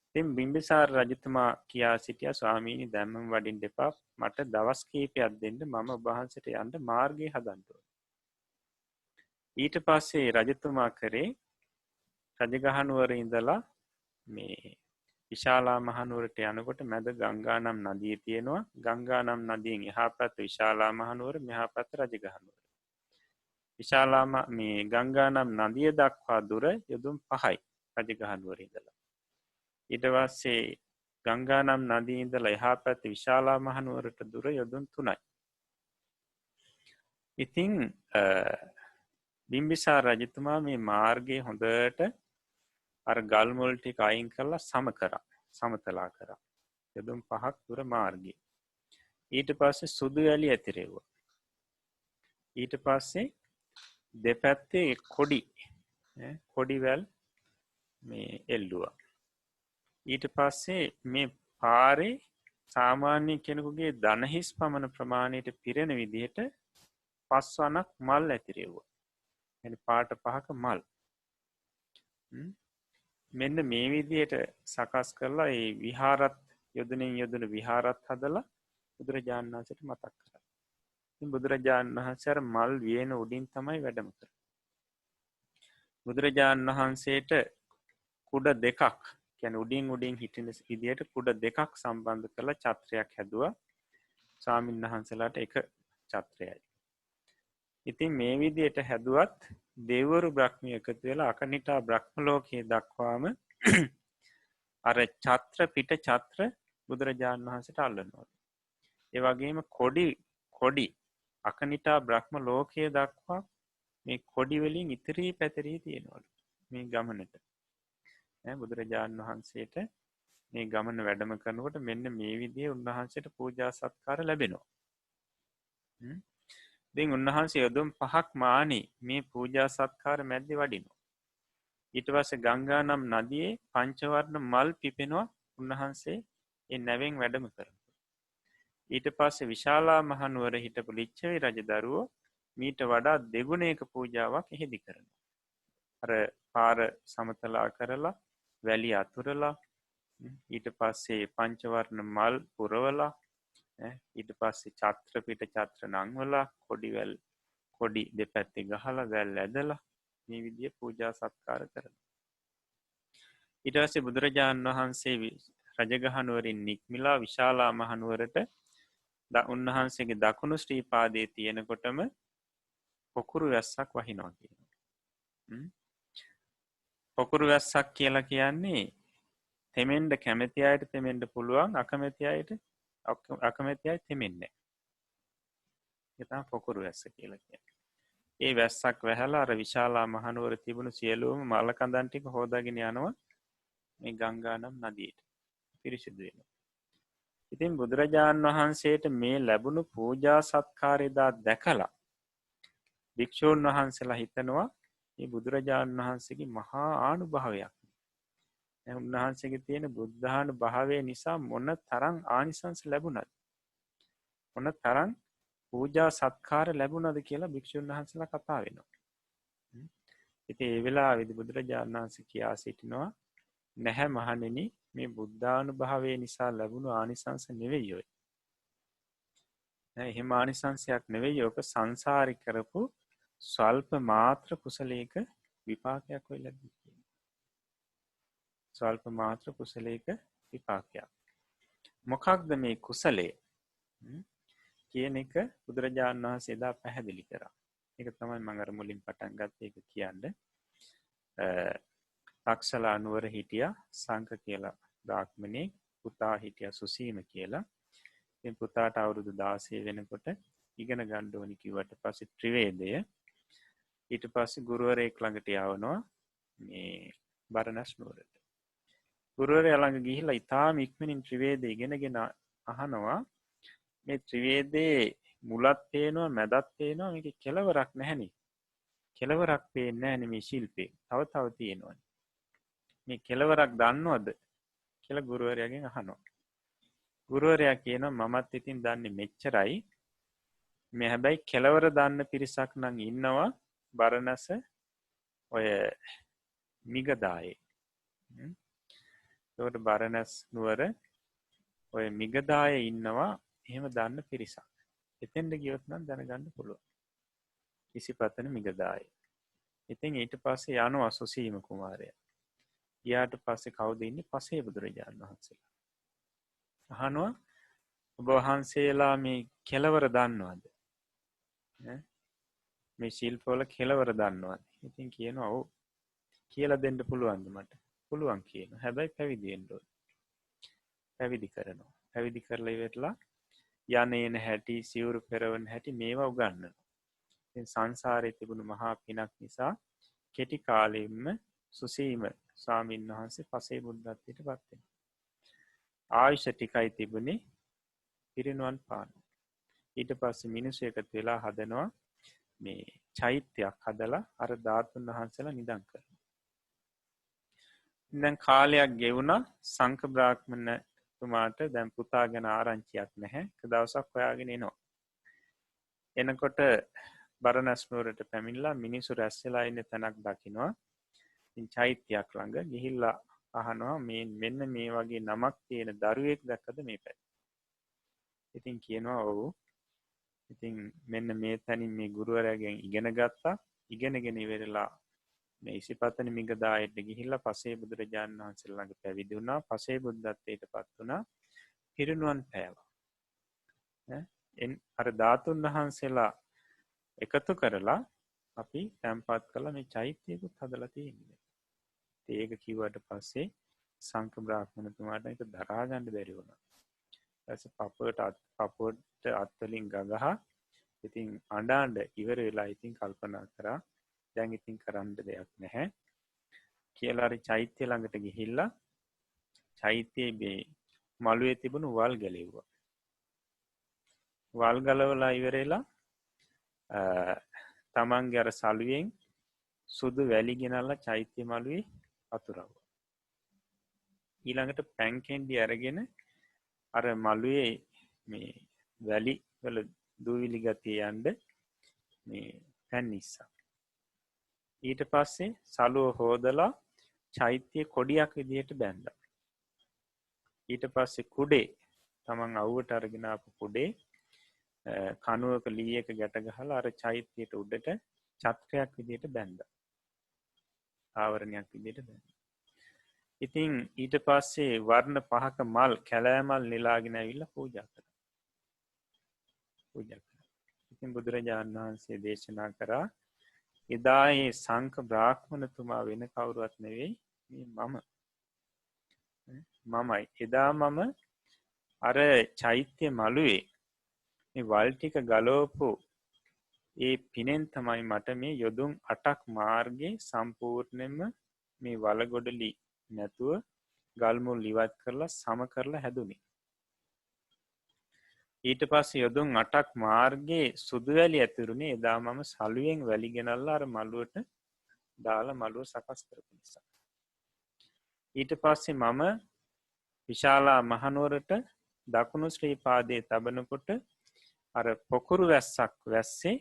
ඉතින් බිම්බිසාර රජතුමා කියා සිටියා, ස්වාමීනි දැම්මම වඩින්න එපා, මට දවස් කිහිපයක් දෙන්න, මම ඔබ වහන්සේට යන්න මාර්ගය හදන්න ඕනේ. ඊට පස්සේ රජතුමා කරේ රජගහනුවර ඉඳලා මේ විශාලා මහනුවරට යනකොට මැද ගංගානම් නදිය තියෙනවා. ගංගානම් නදියෙන් එහා පැත්ත විශාලා මහනුවර, මෙහා පැත්ත රජගහනුවර. විශාලා මේ ගංගානම් නදිය දක්වා දුර යොදුන් 5යි රජගහනුවර ඉඳලා. ඊට පස්සේ ගංගානම් නදිය ඉඳලා එහා පැත්ත විශාලා මහනුවරට දුර යොදුන් 3යි. ඉතින් බිම්බිසාර රජතුමා මේ මාර්ගයේ හොඳට අර ගල් මුල් ටික අයින් කරලා සමතලා කරා. යොදුන් 5ක් දුර මාර්ගය. ඊට පස්සේ සුදු වැලි ඇතිරෙව්වා. ඊට පස්සේ දෙපැත්තේ කොඩිවැල් මේ එල්ලුවා. ඊට පස්සේ මේ පාරේ සාමාන්‍ය කෙනෙකුගේ දණහිස් පමණ ප්‍රමාණයට පිරෙන විදිහට 5 වනක් මල් ඇතිරෙව්වා. يعني පාට 5ක මල්. මෙන්න මේ විදිහට සකස් කරලා ඒ විහාරත් යොදුනින් යොදුන විහාරත් හදලා බුදුරජාණන් වහන්සේට මතක් කරා. ඉතින් බුදුරජාණන් වහන්සේ අර මල් වියන උඩින් තමයි වැඩම කරන්නේ. බුදුරජාණන් වහන්සේට කුඩ දෙකක්, කියන්නේ උඩින් හිටින විදිහට කුඩ දෙකක් සම්බන්ධ කරලා ඡත්‍රයක් හැදුවා. ස්වාමීන් වහන්සේලාට එක ඡත්‍රයයි. ඉතින් මේ විදිහට හැදුවත් දෙවරු බ්‍රහ්මිය එකතු වෙලා අකනිටා බ්‍රහ්ම ලෝකයේ දක්වාම අර ඡත්‍ර පිට ඡත්‍ර බුදුරජාණන් වහන්සේට අල්ලනවා. ඒ වගේම කොඩි අකනිටා බ්‍රහ්ම ලෝකයේ දක්වා මේ කොඩි වලින් ඉතිරි පැතිරී තියෙනවලු මේ ගමනට. බුදුරජාණන් වහන්සේට මේ ගමන වැඩම කරනකොට මෙන්න මේ විදිහේ උන්වහන්සේට පූජා සත්කාර ලැබෙනවා. ඉතින් උන්වහන්සේ යොදුන් 5ක් මානි මේ පූජා සත්කාර මැද්දේ වඩිනවා. ඊට පස්සේ ගංගානම් නදියේ පංචවර්ණ මල් පිපෙනවා උන්වහන්සේ ඒ නැවෙන් වැඩම කරනවා. ඊට පස්සේ විශාලා මහනුවර හිටපු ලිච්ඡවි රජදරුවෝ මීට වඩා දෙගුණයක පූජාවක් එහිදී කරනවා. අර පාර සමතලා කරලා වැලි අතුරලා ඊට පස්සේ පංචවර්ණ මල් පුරවලා ඊට පස්සේ ඡත්‍ර පිට ඡත්‍ර නංවලා කොඩි දෙපැත්තේ ගහලා වැල් ඇදලා මේ විදිය පූජා සත්කාර කරනවා. ඊට පස්සේ බුදුරජාණන් වහන්සේ රජගහනුවරින් නික්මිලා විශාලා මහනුවරට උන්වහන්සේගේ දකුණු ශ්‍රී පාදයේ තියෙනකොටම පොකුරු වැස්සක් වහිනවා කියනවා. පොකුරු වැස්සක් කියලා කියන්නේ තෙමෙන්න කැමති අයට තෙමෙන්න පුළුවන්, අකමැති අය තෙමෙන්නේ නැහැ. ඒක තමයි පොකුරු වැස්ස කියලා කියන්නේ. ඒ වැස්සක් වැහලා අර විශාලා මහනුවර තිබුණු සියලුම මල කඳන් ටික හොදාගෙන යනවා මේ ගංගානම් නදියට. පිරිසිදු වෙනවා. ඉතින් බුදුරජාණන් වහන්සේට මේ ලැබුණු පූජා සත්කාරයදා දැකලා භික්ෂූන් වහන්සේලා හිතනවා මේ බුදුරජාණන් වහන්සේගේ මහා ආනුභාවයක්. උන්වහන්සේගේ තියෙන බුද්ධානුභාවය නිසා මොන තරම් ආනිසංස ලැබුණද? මොන තරම් පූජා සත්කාර ලැබුණද කියලා භික්ෂුන් වහන්සේලා කතා වෙනවා. ඉතින් ඒ වෙලාවේදී බුදුරජාණන් වහන්සේ කියා සිටිනවා නැහැ මහණෙනි, මේ බුද්ධානුභාවය නිසා ලැබුණු ආනිසංස නෙවෙයි ඔය. එහෙම ආනිසංසයක් නෙවෙයි, ඔක සංසාරේ කරපු ස්වල්ප මාත්‍ර කුසලයක විපාකයක් වෙයි ලැබෙන්නේ. ස්වල්ප මාත්‍ර කුසලයක විපාකයක්. මොකක්ද මේ කුසලය කියන එක බුදුරජාණන් වහන්සේ දා පැහැදිලි කරා. ඒක තමයි මම අර මුලින් පටන් ගත්තේ ඒක කියන්නේ. තක්ෂලා නුවර හිටියා සංක කියලා බ්‍රාහ්මණේ, පුතා හිටියා සුසීම කියලා. ඉතින් පුතාට අවුරුදු 16 වෙනකොට ඉගෙන ගන්න ඕනි කිව්වට පස්සේ ත්‍රිවේදය ඊට පස්සේ ගුරුවරයෙක් ළඟට යවනවා මේ බරණැස් නුවරට. ගුරුවරයා ළඟ ගිහිල්ලා ඉතාම ඉක්මනින් ත්‍රිවේදය ඉගෙනගෙන අහනවා මේ ත්‍රිවේදයේ මුලත් පේනවා මැදත් පේනවා මේකේ කෙලවරක් නැහැනේ. කෙලවරක් පේන්නේ නැහැනේ මේ ශිල්පේ. තව තියෙනවනේ. මේ කෙලවරක් දන්නවද කියලා ගුරුවරයාගෙන් අහනවා. ගුරුවරයා කියනවා මමත් ඉතින් දන්නේ මෙච්චරයි. මේ හැබැයි කෙලවර දන්න පිරිසක් නම් ඉන්නවා බරණැස ඔය මිගදායේ. ඒකට බරණැස් නුවර ඔය මිගදායේ ඉන්නවා එහෙම දන්න පිරිසක්. එතෙන්ට ගියොත් නම් දැනගන්න පුළුවන්. ඉසිපතන මිගදායේ. ඉතින් ඊට පස්සේ යනවා සුසීම කුමාරයා. ඊට පස්සේ කවුද ඉන්නේ? පසේ බුදුරජාණන් වහන්සේලා. අහනවා ඔබ වහන්සේලා මේ කෙලවර දන්නවද? මේ ශිල්පවල කෙලවර දන්නවද? ඉතින් කියනවා ඔව්. කියලා දෙන්න පුළුවන්ද මට? පුළුවන් කියනවා. හැබැයි පැවිදි වෙන්න ඕනේ. පැවිදි කරනවා. පැවිදි කරලා ඉවරලා යන්නේන හැටි, සිවුරු පෙරවන හැටි මේවා උගන්වනවා. ඉතින් සංසාරේ තිබුණු මහා පිනක් නිසා කෙටි කාලෙින්ම සුසීම ස්වාමීන් වහන්සේ පසේ බුද්ධත්වයට පත් වෙනවා. ආයුෂ ටිකයි තිබුණේ පිරිනුවන් පාන. ඊට පස්සේ මිනිස්සු එකතු වෙලා හදනවා මේ චෛත්‍යයක් හදලා අර ධාතුන් වහන්සේලා නිදන් කරනවා. දැන් කාලයක් ගෙවුණා සංඝ බ්‍රාහ්මණ තුමාට දැන් පුතා ගැන ආරංචියක් නැහැ. එක දවසක් හොයාගෙන එනවා. එනකොට බරණැස් නුවරට පැමිණලා මිනිස්සු රැස් වෙලා ඉන්න තැනක් දකිනවා. ඉතින් චෛත්‍යයක් ළඟ ගිහිල්ලා අහනවා මේ මෙන්න මේ වගේ නමක් තියෙන දරුවෙක් දැක්කද මේ පැත්තේ? ඉතින් කියනවා ඔව්. ඉතින් මෙන්න මේ තැනින් මේ ගුරුවරයාගෙන් ඉගෙන ගත්තා. ඉගෙනගෙන ඉවරලා මේ ඉසිපතන මිගදායට ගිහිල්ලා පසේ බුදුරජාණන් වහන්සේ ළඟ පැවිදි වුණා. පසේ බුද්ධත්වයට පත් වුණා. පිරිනුවන් පෑවා. අර ධාතුන් වහන්සේලා එකතු කරලා අපි තැන්පත් කළා මේ චෛත්‍යයකුත් හදලා තියෙන්නේ. ඒක කිව්වට පස්සේ සංඝ බ්‍රාහ්මණතුමාට ඒක දරා ගන්න බැරි වුණා. ඊපස්සේ පපුවට අත්වලින් ගගහ ඉතින් අඬාඬ ඉවර වෙලා ඉතින් කල්පනා කරා දැන් ඉතින් කරන්න දෙයක් නැහැ කියලා අර චෛත්‍ය ළඟට ගිහිල්ලා චෛත්‍යයේ මළුවේ තිබුණු වල් ගැලෙව්වා. වල් ගලවලා ඉවරලා තමන්ගේ අර සලුවෙන් සුදු වැලි ගෙනල්ලා චෛත්‍ය මළුවේ අතුරවුවා. ඊළඟට පැන් කෙන්ඩි අරගෙන අර මළුවේ මේ වැලි වල දූවිලි ගතිය යන්න මේ පැන් ඉස්සා. ඊට පස්සේ සලුව හොදලා චෛත්‍ය කොඩියක් විදිහට බැන්දා. ඊට පස්සේ කුඩේ තමන් අවුවට අරගෙන ආපු කුඩේ කනුවක ලීයක ගැට ගහලා අර චෛත්‍යයට උඩට ඡත්‍රයක් විදිහට බැන්දා. ආවරණයක් විදිහට බැන්දා. ඉතින් ඊට පස්සේ වර්ණ පහක මල් කැලෑමල් නෙලාගෙන ඇවිල්ලා පූජා කළා. ඉතින් බුදුරජාණන් වහන්සේ දේශනා කරා එදා ඒ සංඝ බ්‍රාහ්මණතුමා වෙන කවුරුවත් නෙවෙයි මේ මමයි. එදා මම අර චෛත්‍ය මළුවේ මේ වල් ටික ගලවපු ඒ පිනෙන් තමයි මට මේ යොදුන් 8ක් මාර්ගයේ සම්පූර්ණයෙන්ම මේ වලගොඩලි නැතුව ගල් මුල් ඉවත් කරලා සම කරලා හැදුනේ. ඊට පස්සේ යොදුන් 8ක් මාර්ගයේ සුදු වැලි ඇතුරුනේ එදා මම සලුවෙන් වැලි ගෙනල්ලා අර මළුවට දාලා මළුව සකස් කරපු නිසා. ඊට පස්සේ මම විශාලා මහනුවරට දකුණු ශ්‍රී පාදයේ තබනකොට අර පොකුරු වැස්සක් වැස්සේ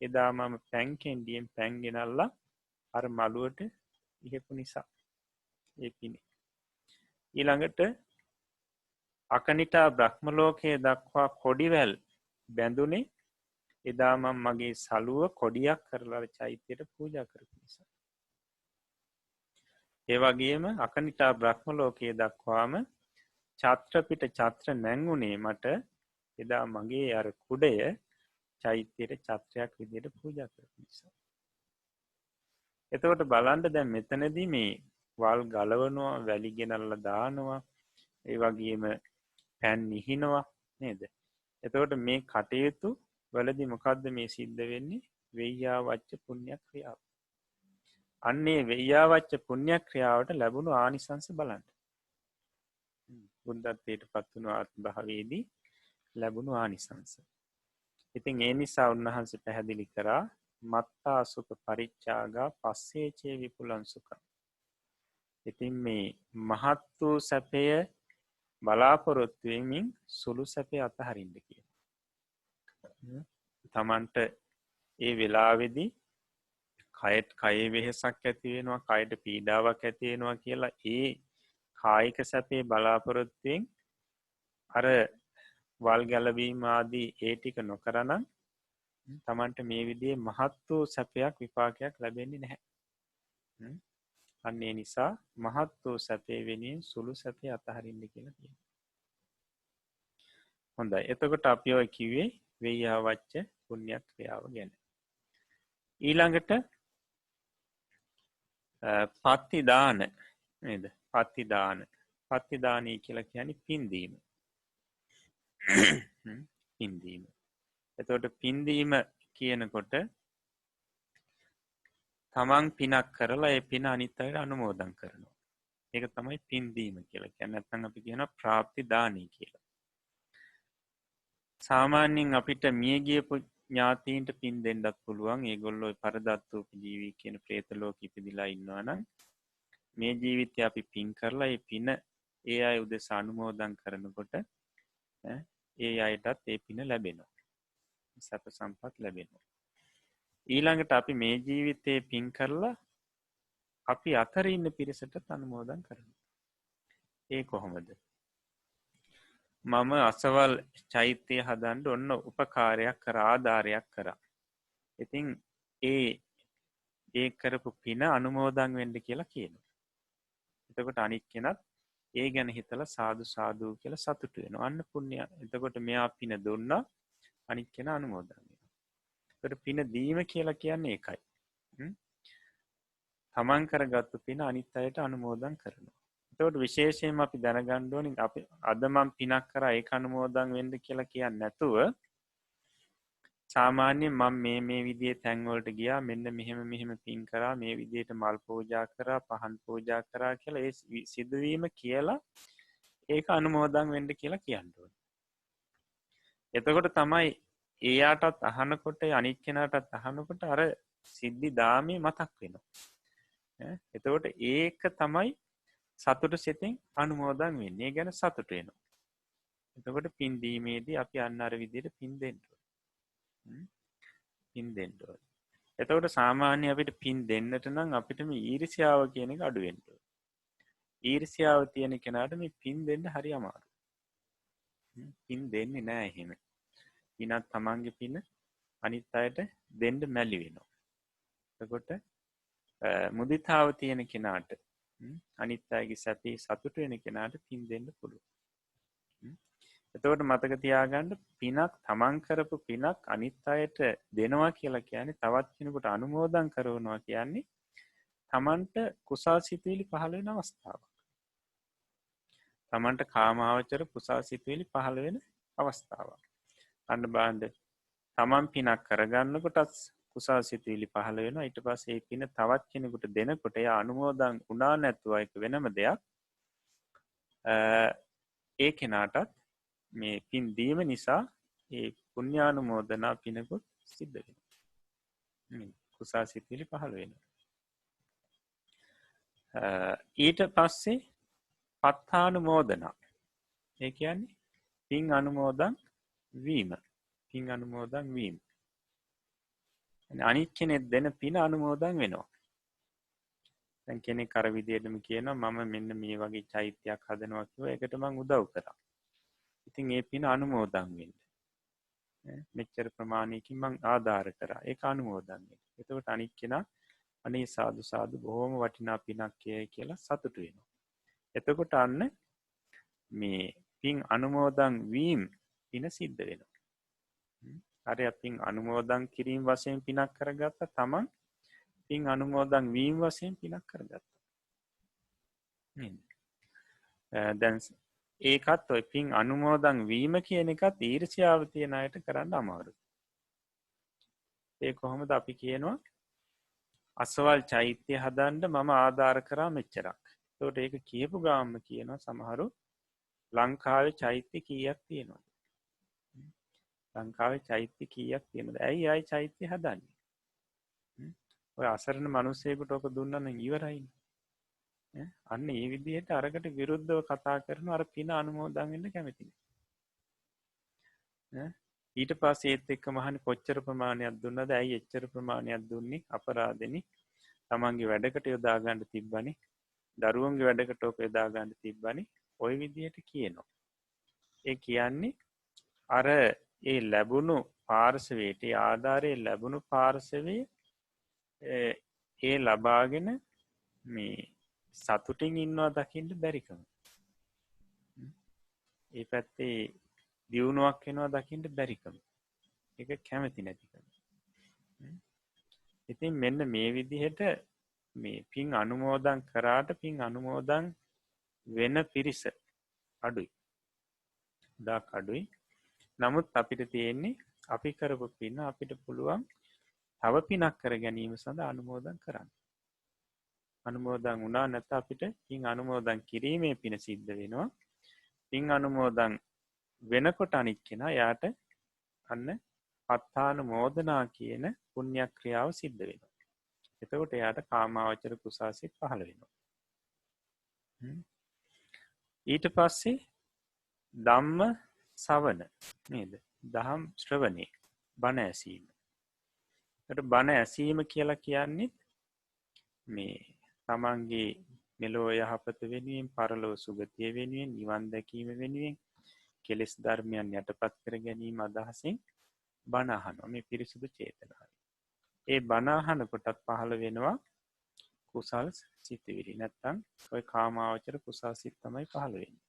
එදා මම පැන් කෙන්ඩියෙන් පැන් ගෙනල්ලා අර මළුවට ඉහෙපු නිසා ඒ පිනේ. ඊළඟට අකනිටා බ්‍රහ්ම ලෝකයේ දක්වා කොඩිවැල් බැඳුනේ එදා මම මගේ සලුව කොඩියක් කරලා චෛත්‍යයට පූජා කරපු නිසා. ඒ වගේම අකනිටා බ්‍රහ්ම ලෝකයේ දක්වාම ඡත්‍ර පිට ඡත්‍ර නැංගුනේ මට එදා මගේ අර කුඩය චෛත්‍යයට චත්‍රයක් විදිහට පූජා කරපු නිසා. එතකොට බලන්න දැන් මෙතනදී මේ වල් ගලවනවා, වැලි ගෙනල්ලා දානවා, ඒ වගේම පැන් නිහිනවා නේද? එතකොට මේ කටයුතු වලදී මොකද්ද මේ සිද්ධ වෙන්නේ? වෙయ్యාවච්ච පුණ්‍ය ක්‍රියාව. අන්නේ වෙయ్యාවච්ච පුණ්‍ය ක්‍රියාවට ලැබුණු ආනිසංස බලන්න. බුද්ධත්වයට පත් වුණු ආත්ම භාවයේදී ලැබුණු ආනිසංස. ඉතින් ඒ නිසා උන්වහන්සේ පැහැදිලි කරා මත්තා සුඛ පරිච්ඡාගා පස්සේචේ විපුලං සුඛ. ඉතින් මේ මහත් වූ සැපය බලාපොරොත්තු වෙමින් සුළු සැපය අතහරින්න කියනවා. තමන්ට ඒ වෙලාවේදී කයේ වෙහෙසක් ඇති වෙනවා, කයට පීඩාවක් ඇති වෙනවා කියලා ඒ කායික සැපේ බලාපොරොත්තුෙන් අර වල් ගැලවීම ආදී ඒ ටික නොකරනම් තමන්ට මේ විදිහේ මහත් වූ සැපයක් විපාකයක් ලැබෙන්නේ නැහැ. අන්න ඒ නිසා මහත් වූ සැපේ වෙනුවෙන් සුළු සැපේ අතහරින්න කියලා කියනවා. හොඳයි. එතකොට අපි ඔය කිව්වේ වෙయ్యාවච්ච පුණ්‍ය ක්‍රියාව ගැන. ඊළඟට පත්ති දාන නේද? පත්ති දාන. පත්ති දානී කියලා කියන්නේ පින්දීම. පින්දීම. එතකොට පින්දීම කියනකොට තමන් පිනක් කරලා ඒ පින අනිත් අයට අනුමෝදන් කරනවා. ඒක තමයි පින්දීම කියලා කියන්නේ. නැත්නම් අපි කියනවා ප්‍රාප්ති දානී කියලා. සාමාන්‍යයෙන් අපිට මිය ගියපු ඥාතීන්ට පින් දෙන්නත් පුළුවන්. ඒගොල්ලෝ පරදත්තෝපජීවී කියන പ്രേත ලෝකෙ ඉපදිලා ඉන්නවා නම් මේ ජීවිතේ අපි පින් කරලා ඒ පින ඒ අය උදෙසා අනුමෝදන් කරනකොට ඒ අයටත් ඒ පින ලැබෙනවා. සැප සම්පත් ලැබෙනවා. ඊළඟට අපි මේ ජීවිතේ පින් කරලා අපි අතර ඉන්න පිරිසට අනුමෝදන් කරනවා. ඒ කොහොමද? මම අසවල් චෛත්‍ය හදන්න ඔන්න උපකාරයක් කරා, ආධාරයක් කරා. ඉතින් ඒ කරපු පින අනුමෝදන් වෙන්න කියලා කියනවා. එතකොට අනිත් කෙනත් ඒ ගැන හිතලා සාදු සාදු කියලා සතුටු වෙනවා. අන්න පුණ්‍ය. එතකොට මෙයා පින දුන්නා, අනිත් කෙනා අනුමෝදන් වෙනවා. එතකොට පින දීම කියලා කියන්නේ ඒකයි. තමන් කරගත්තු පින අනිත් අයට අනුමෝදන් කරනවා. එතකොට විශේෂයෙන්ම අපි දැනගන්න ඕනේ අපි අද මම පිනක් කරා ඒක අනුමෝදන් වෙන්න කියලා කියන්නේ නැතුව සාමාන්‍යයෙන් මම මේ විදිහේ තැන් වලට ගියා, මෙන්න මෙහෙම පින් කරා, මේ විදිහට මල් පූජා කරා, පහන් පූජා කරා කියලා ඒ සිදුවීම කියලා ඒක අනුමෝදන් වෙන්න කියලා කියන්න ඕනේ. එතකොට තමයි එයාටත් අහනකොට අනිත් කෙනාටත් අහනකොට අර සිද්ධි දාමේ මතක් වෙනවා. එතකොට ඒක තමයි සතුට සිතින් අනුමෝදන් වෙන්නේ. ඒ ගැන සතුට වෙනවා. එතකොට පින් දීමේදී අපි අන්න අර විදිහට පින් දෙන්න ඕනේ. පින් දෙන්න ඕනේ. එතකොට සාමාන්‍ය අපිට පින් දෙන්නට නම් අපිට මේ ඊර්ෂ්‍යාව කියන එක අඩු වෙන්න ඕනේ. ඊර්ෂ්‍යාව තියෙන කෙනාට මේ පින් දෙන්න හරි අමාරුයි. පින් දෙන්නේ නැහැ එහෙම. පිනත් තමන්ගේ පින අනිත් අයට දෙන්න මැලි වෙනවා. එතකොට මුදිතාව තියෙන කෙනාට අනිත් අයගේ සැපේ සතුට වෙන කෙනාට පින් දෙන්න පුළුවන්. එතකොට මතක තියාගන්න පිනක් තමන් කරපු පිනක් අනිත් අයට දෙනවා කියලා කියන්නේ තවත් කෙනෙකුට අනුමෝදන් කරනවා කියන්නේ තමන්ට කුසල් සිතුවිලි පහළ වෙන අවස්ථාවක්. තමන්ට කාමාවචර කුසල් සිතුවිලි පහළ වෙන අවස්ථාවක්. අන්න බලන්න තමන් පිනක් කරගන්නකොටත් කුසල් සිතුවිලි පහළ වෙනවා. ඊට පස්සේ ඒ පින තවත් කෙනෙකුට දෙනකොට එයා අනුමෝදන් වුණා නැතුව ඒක වෙනම දෙයක්. ඒ කෙනාටත් මේ පින් දීම නිසා ඒ පුණ්‍යානුමෝදනා පිනකුත් සිද්ධ වෙනවා. කුසල් සිතුවිලි පහළ වෙනවා. ඊට පස්සේ පත්තානුමෝදනා. ඒ කියන්නේ පින් අනුමෝදන් වීම. පින් අනුමෝදන් වීම. අනිත් කෙනෙක් දෙන පින අනුමෝදන් වෙනවා. දැන් කෙනෙක් අර විදිහටම කියනවා මම මෙන්න මේ වගේ චෛත්‍යයක් හදනවා කිව්වා. ඒකට මම උදව් කරා. ඉතින් ඒ පින අනුමෝදන් වෙන්න. මෙච්චර ප්‍රමාණයකින් මම ආධාර කරා. ඒක අනුමෝදන් වෙන්න. එතකොට අනිත් කෙනා අනේ සාදු සාදු බොහොම වටිනා පිනක් කියලා සතුටු වෙනවා. එතකොට අන්න මේ පින් අනුමෝදන් වීම පින සිද්ධ වෙනවා. හරි අපින් අනුමෝදන් කිරීම වශයෙන් පිනක් කරගත්ත තමන් පින් අනුමෝදන් වීම වශයෙන් පිනක් කරගත්ත දැන් ඒකත් ඔය පින් අනුමෝදන් වීම කියන එකත් ඊර්ෂ්‍යාව තියෙන අයට කරන්න අමාරුයි. ඒ කොහොමද අපි කියනවා අසවල් චෛත්‍ය හදන්න මම ආධාර කරා මෙච්චරක්. එතකොට ඒක කියපු ගාම්ම කියනවා සමහරු ලංකාවේ චෛත්‍ය කීයක් තියෙනවද? ලංකාවේ චෛත්‍ය කීයක් තියෙනවද? ඇයි ආයි චෛත්‍ය හදන්නේ? ඔය අසරණ මිනිස්සෙකුට ඔක දුන්නා නම් ඉවරයිනේ. අන්න ඒ විදිහට අරකට විරුද්ධව කතා කරන අර පින අනුමෝදන් වෙන්න කැමති නෑ. ඊට පස්සේ ඒත් එක්ක මහන්නේ කොච්චර ප්‍රමාණයක් දුන්නද? ඇයි එච්චර ප්‍රමාණයක් දුන්නේ? අපරාධෙනි. තමන්ගේ වැඩකට යොදා ගන්න තිබ්බනේ. දරුවන්ගේ වැඩකට ඔක යොදා ගන්න තිබ්බනේ. ওই විදිහට කියනවා. ඒ කියන්නේ අර ඒ ලැබුණු පාර්ශවයට ආධාරයේ ලැබුණු පාර්ශවයේ ඒ ලබාගෙන මේ සතුටින් ඉන්නවා දකින්න බැරිකම. ඒ පැත්තේ දියුණුවක් වෙනවා දකින්න බැරිකම. ඒක කැමති නැතිකම. ඉතින් මෙන්න මේ විදිහට මේ පින් අනුමෝදන් කරාට පින් අනුමෝදන් වෙන පිරිස අඩුයි. දාක් අඩුයි. නමුත් අපිට තියෙන්නේ අපි කරපු පින අපිට පුළුවන් තව පිනක් කර ගැනීම සඳහා අනුමෝදන් කරන්න. අනුමෝදන් වුණා නැත්නම් අපිට පින් අනුමෝදන් කිරීමේ පින සිද්ධ වෙනවා. පින් අනුමෝදන් වෙනකොට අනිත් කෙනා යාට අන්න පත්තානුමෝදනා කියන පුණ්‍ය ක්‍රියාව සිද්ධ වෙනවා. එතකොට යාට කාමාවචර කුසාසිත පහළ වෙනවා. ඊට පස්සේ ධම්ම ශ්‍රවණ නේද? දහම් ශ්‍රවණේ බණ ඇසීම. ඒකට බණ ඇසීම කියලා කියන්නේ මේ තමන්ගේ මෙලෝ යහපත වෙනුවෙන් පරලෝ සුගතිය වෙනුවෙන් නිවන් දැකීම වෙනුවෙන් කෙලෙස් ධර්මයන් යටපත් කර ගැනීම අදහසින් බණ අහනවා. මේ පිරිසුදු චේතනාවයි. ඒ බණ අහනකොටත් පහළ වෙනවා කුසල් සිතිවිලි. නැත්තම් ඔය කාමාවචර කුසල් සිත් තමයි පහළ වෙන්නේ.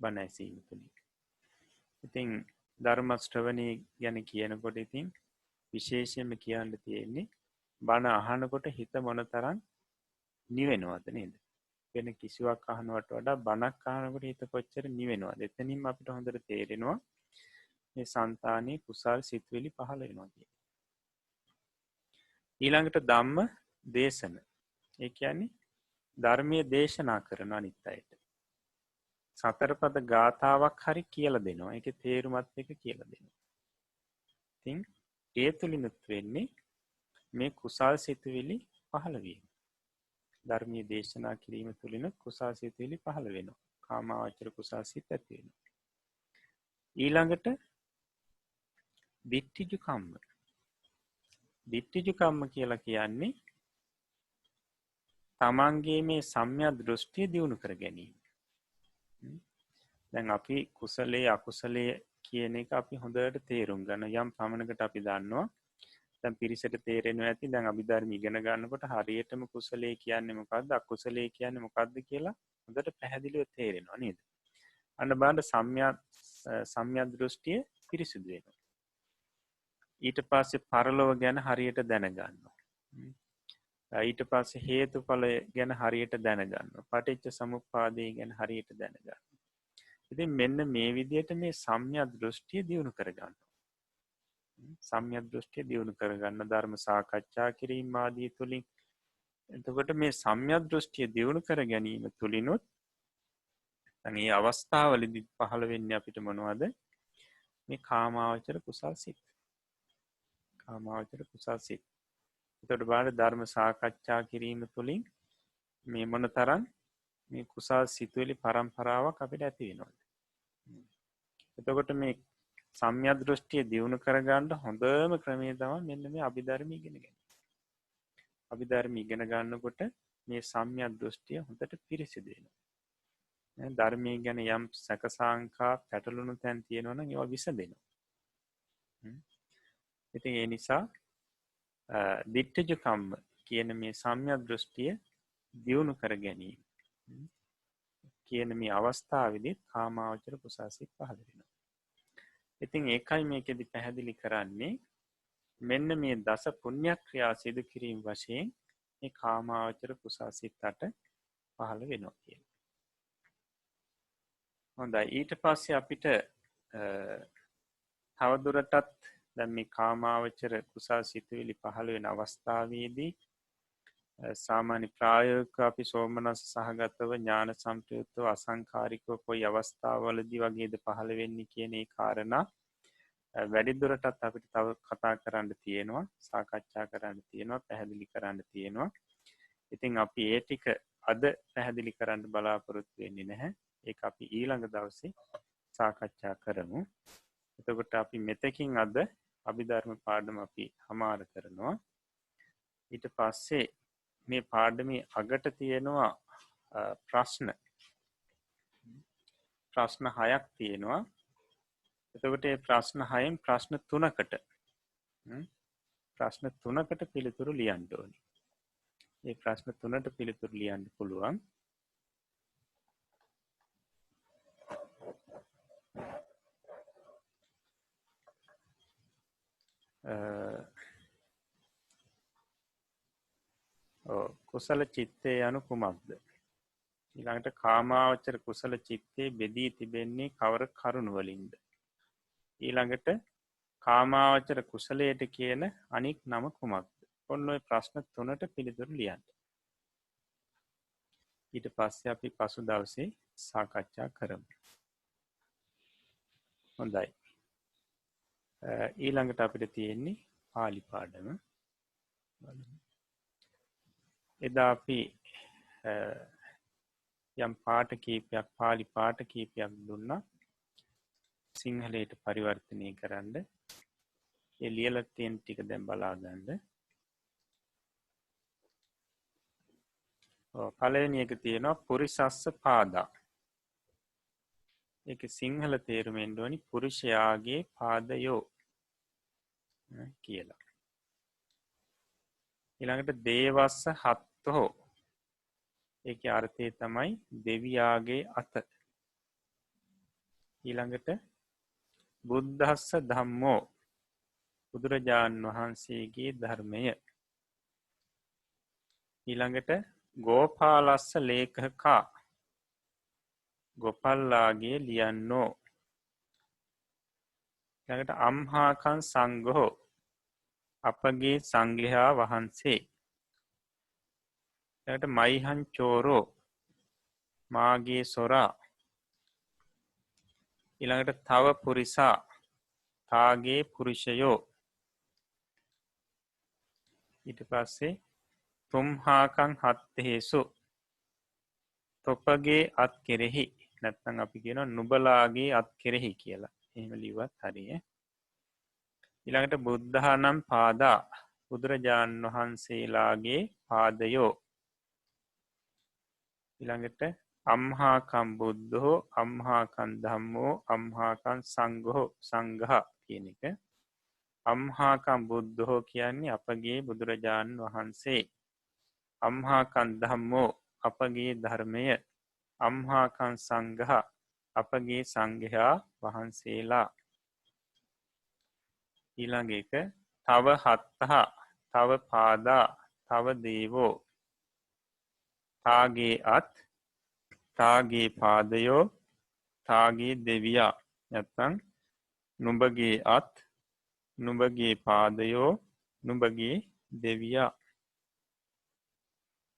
බණ ඇසීම තුලින්. ඉතින් ධර්ම ශ්‍රවණී ගැන කියනකොට ඉතින් විශේෂයෙන්ම කියන්න තියෙන්නේ බණ අහනකොට හිත මොනතරම් නිවෙනවද නේද? වෙන කිසිවක් අහනවට වඩා බණක් අහනකොට හිත කොච්චර නිවෙනවද? එතනින්ම අපිට හොඳට තේරෙනවා මේ సంతානයේ කුසල් සිත්විලි පහළ වෙනවා කියන්නේ. ඊළඟට ධම්ම දේශන. ඒ කියන්නේ ධර්මයේ දේශනා කරන අනිත් අයට. සතරපද ගාථාවක් හරි කියලා දෙනවා. ඒකේ තේරුමත් එක කියලා දෙනවා. ඉතින් ඒ තුලිනුත් වෙන්නේ මේ කුසල් සිතුවිලි පහළ වීම. ධර්මයේ දේශනා කිරීම තුලිනුත් කුසල් සිතුවිලි පහළ වෙනවා. කාමාවචර කුසල් සිත් ඇති වෙනවා. ඊළඟට දිට්ඨිජ කම්ම. දිට්ඨිජ කම්ම කියලා කියන්නේ තමන්ගේ මේ සම්‍යක් දෘෂ්ටිය දියුණු කර ගැනීම. දැන් අපි කුසලයේ අකුසලයේ කියන එක අපි හොඳට තේරුම් ගන්න යම් පමණකට අපි දන්නවා. දැන් පිරිසට තේරෙනවා ඇති දැන් අභිධර්ම ඉගෙන ගන්නකොට හරියටම කුසලයේ කියන්නේ මොකද්ද අකුසලයේ කියන්නේ මොකද්ද කියලා හොඳට පැහැදිලිව තේරෙනවා නේද? අන්න බලන්න සම්‍යක් දෘෂ්ටිය පිරිසිදු වෙනවා. ඊට පස්සේ පරලොව ගැන හරියට දැනගන්නවා. ඊට පස්සේ හේතුඵල ගැන හරියට දැනගන්නවා. පටිච්ච සමුප්පාදය ගැන හරියට දැනගන්නවා. ඉතින් මෙන්න මේ විදිහට මේ සම්‍යක් දෘෂ්ටිය දියුණු කරගන්නවා. සම්‍යක් දෘෂ්ටිය දියුණු කරගන්න ධර්ම සාකච්ඡා කිරීම ආදී තුලින් එතකොට මේ සම්‍යක් දෘෂ්ටිය දියුණු කර ගැනීම තුලිනුත් අනේ අවස්ථාවලදී පහළ වෙන්නේ අපිට මොනවද? මේ කාමාවචර කුසල් සිත්. කාමාවචර කුසල් සිත්. එතකොට බලන්න ධර්ම සාකච්ඡා කිරීම තුලින් මේ මොනතරම් මේ කුසල් සිතුවිලි පරම්පරාවක් අපිට ඇති වෙනවද? එතකොට මේ සම්‍යක් දෘෂ්ටිය දියුණු කරගන්න හොඳම ක්‍රමය තමයි මෙන්න මේ අභිධර්ම ඉගෙන ගැනීම. අභිධර්ම ඉගෙන ගන්නකොට මේ සම්‍යක් දෘෂ්ටිය හොඳට පිරිසිදු වෙනවා. ධර්මයේ ගැන යම් සැකසාංකා පැටලුණු තැන් තියෙනවා නම් ඒවා විසඳෙනවා. ඉතින් ඒ නිසා දිට්ඨිජ කම්ම කියන මේ සම්‍යක් දෘෂ්ටිය දියුණු කර ගැනීම කියන මේ අවස්ථාවේදී කාමාවචර කුසාසිත පහළ වෙනවා. ඉතින් ඒකයි මේකෙදි පැහැදිලි කරන්නේ මෙන්න මේ දස පුණ්‍ය ක්‍රියා සිදු කිරීම වශයෙන් මේ කාමාවචර කුසල් සිත් 8 පහළ වෙනවා කියන්නේ. හොඳයි ඊට පස්සේ අපිට තවදුරටත් දැන් මේ කාමාවචර කුසල් සිතුවිලි පහළ වෙන අවස්ථාවේදී සාමාන්‍ය ප්‍රායෝගික අපි සෝමනස්ස සහගතව ඥාන සම්ප්‍රයුක්තව අසංකාරිකව කොයි අවස්ථාවවලදී වගේද පහළ වෙන්නේ කියන ඒ කාරණා වැඩිදුරටත් අපිට තව කතා කරන්න තියෙනවා, සාකච්ඡා කරන්න තියෙනවා, පැහැදිලි කරන්න තියෙනවා. ඉතින් අපි ඒ ටික අද පැහැදිලි කරන්න බලාපොරොත්තු වෙන්නේ නැහැ. ඒක අපි ඊළඟ දවසේ සාකච්ඡා කරමු. එතකොට අපි මෙතකින් අද අභිධර්ම පාඩම අපි හමාර කරනවා. ඊට පස්සේ මේ පාඩමේ අගට තියෙනවා ප්‍රශ්න 6ක් තියෙනවා. එතකොට මේ ප්‍රශ්න 6න් ප්‍රශ්න 3කට ප්‍රශ්න 3කට පිළිතුරු ලියන්න ඕනේ. මේ ප්‍රශ්න 3ට පිළිතුරු ලියන්න පුළුවන්. කුසල චිත්තේ යනු කුමක්ද? ඊළඟට කාමාවචර කුසල චිත්තේ බෙදී තිබෙන්නේ කවර කරුණු වලින්ද? ඊළඟට කාමාවචර කුසලයට කියන අනික් නම කුමක්ද? ඔන්න ඔය ප්‍රශ්න 3ට පිළිතුරු ලියන්න. ඊට පස්සේ අපි පසු දවසේ සාකච්ඡා කරමු. හොඳයි. ඊළඟට අපිට තියෙන්නේ පාලි පාඩම. එදා අපි යම් පාඨ කීපයක් පාලි පාඨ කීපයක් දුන්නා සිංහලයට පරිවර්තනය කරන්න. ඒ ලියලා තියෙන ටික දැන් බලා ගන්න. පළවෙනි එක තියෙනවා පුරිසස්ස පාදා. ඒක සිංහල තේරුම එන්න ඕනි පුරුෂයාගේ පාදයෝ කියලා. ඊළඟට දේවස්ස හත්තෝ. ඒකේ අර්ථය තමයි දෙවියාගේ අත. ඊළඟට බුද්ධස්ස ධම්මෝ. බුදුරජාණන් වහන්සේගේ ධර්මය. ඊළඟට ගෝපාලස්ස ලේඛකා. ගොපල්ලාගේ ලියන්නෝ. ඊළඟට අම්හාකං සංඝෝ. අපගේ සංඝයා වහන්සේ. ඊළඟට මයිහං චෝරෝ. මාගේ සොරා. ඊළඟට තව පුරිසා. තාගේ පුරුෂයෝ. ඊට පස්සේ තුම්හාකං හත්තේසු. තොපගේ අත් කෙරෙහි. නැත්නම් අපි කියනවා නුබලාගේ අත් කෙරෙහි කියලා. එහෙම ලිව්වත් හරිය. ඊළඟට බුද්ධානම් පාදා. බුදුරජාණන් වහන්සේලාගේ පාදයෝ. ඊළඟට අම්හාකම් බුද්ධෝ අම්හාකම් ධම්මෝ අම්හාකම් සංඝෝ සංඝා කියන එක. අම්හාකම් බුද්ධෝ කියන්නේ අපගේ බුදුරජාණන් වහන්සේ. අම්හාකම් ධම්මෝ අපගේ ධර්මය. අම්හාකං සංඝා අපගේ සංඝයා වහන්සේලා. ඊළඟ එක තව හත්තහ තව පාදා තව දේවෝ. තාගේ අත් තාගේ පාදයෝ තාගේ දෙවියා. නැත්නම් නුඹගේ අත් නුඹගේ පාදයෝ නුඹගේ දෙවියා.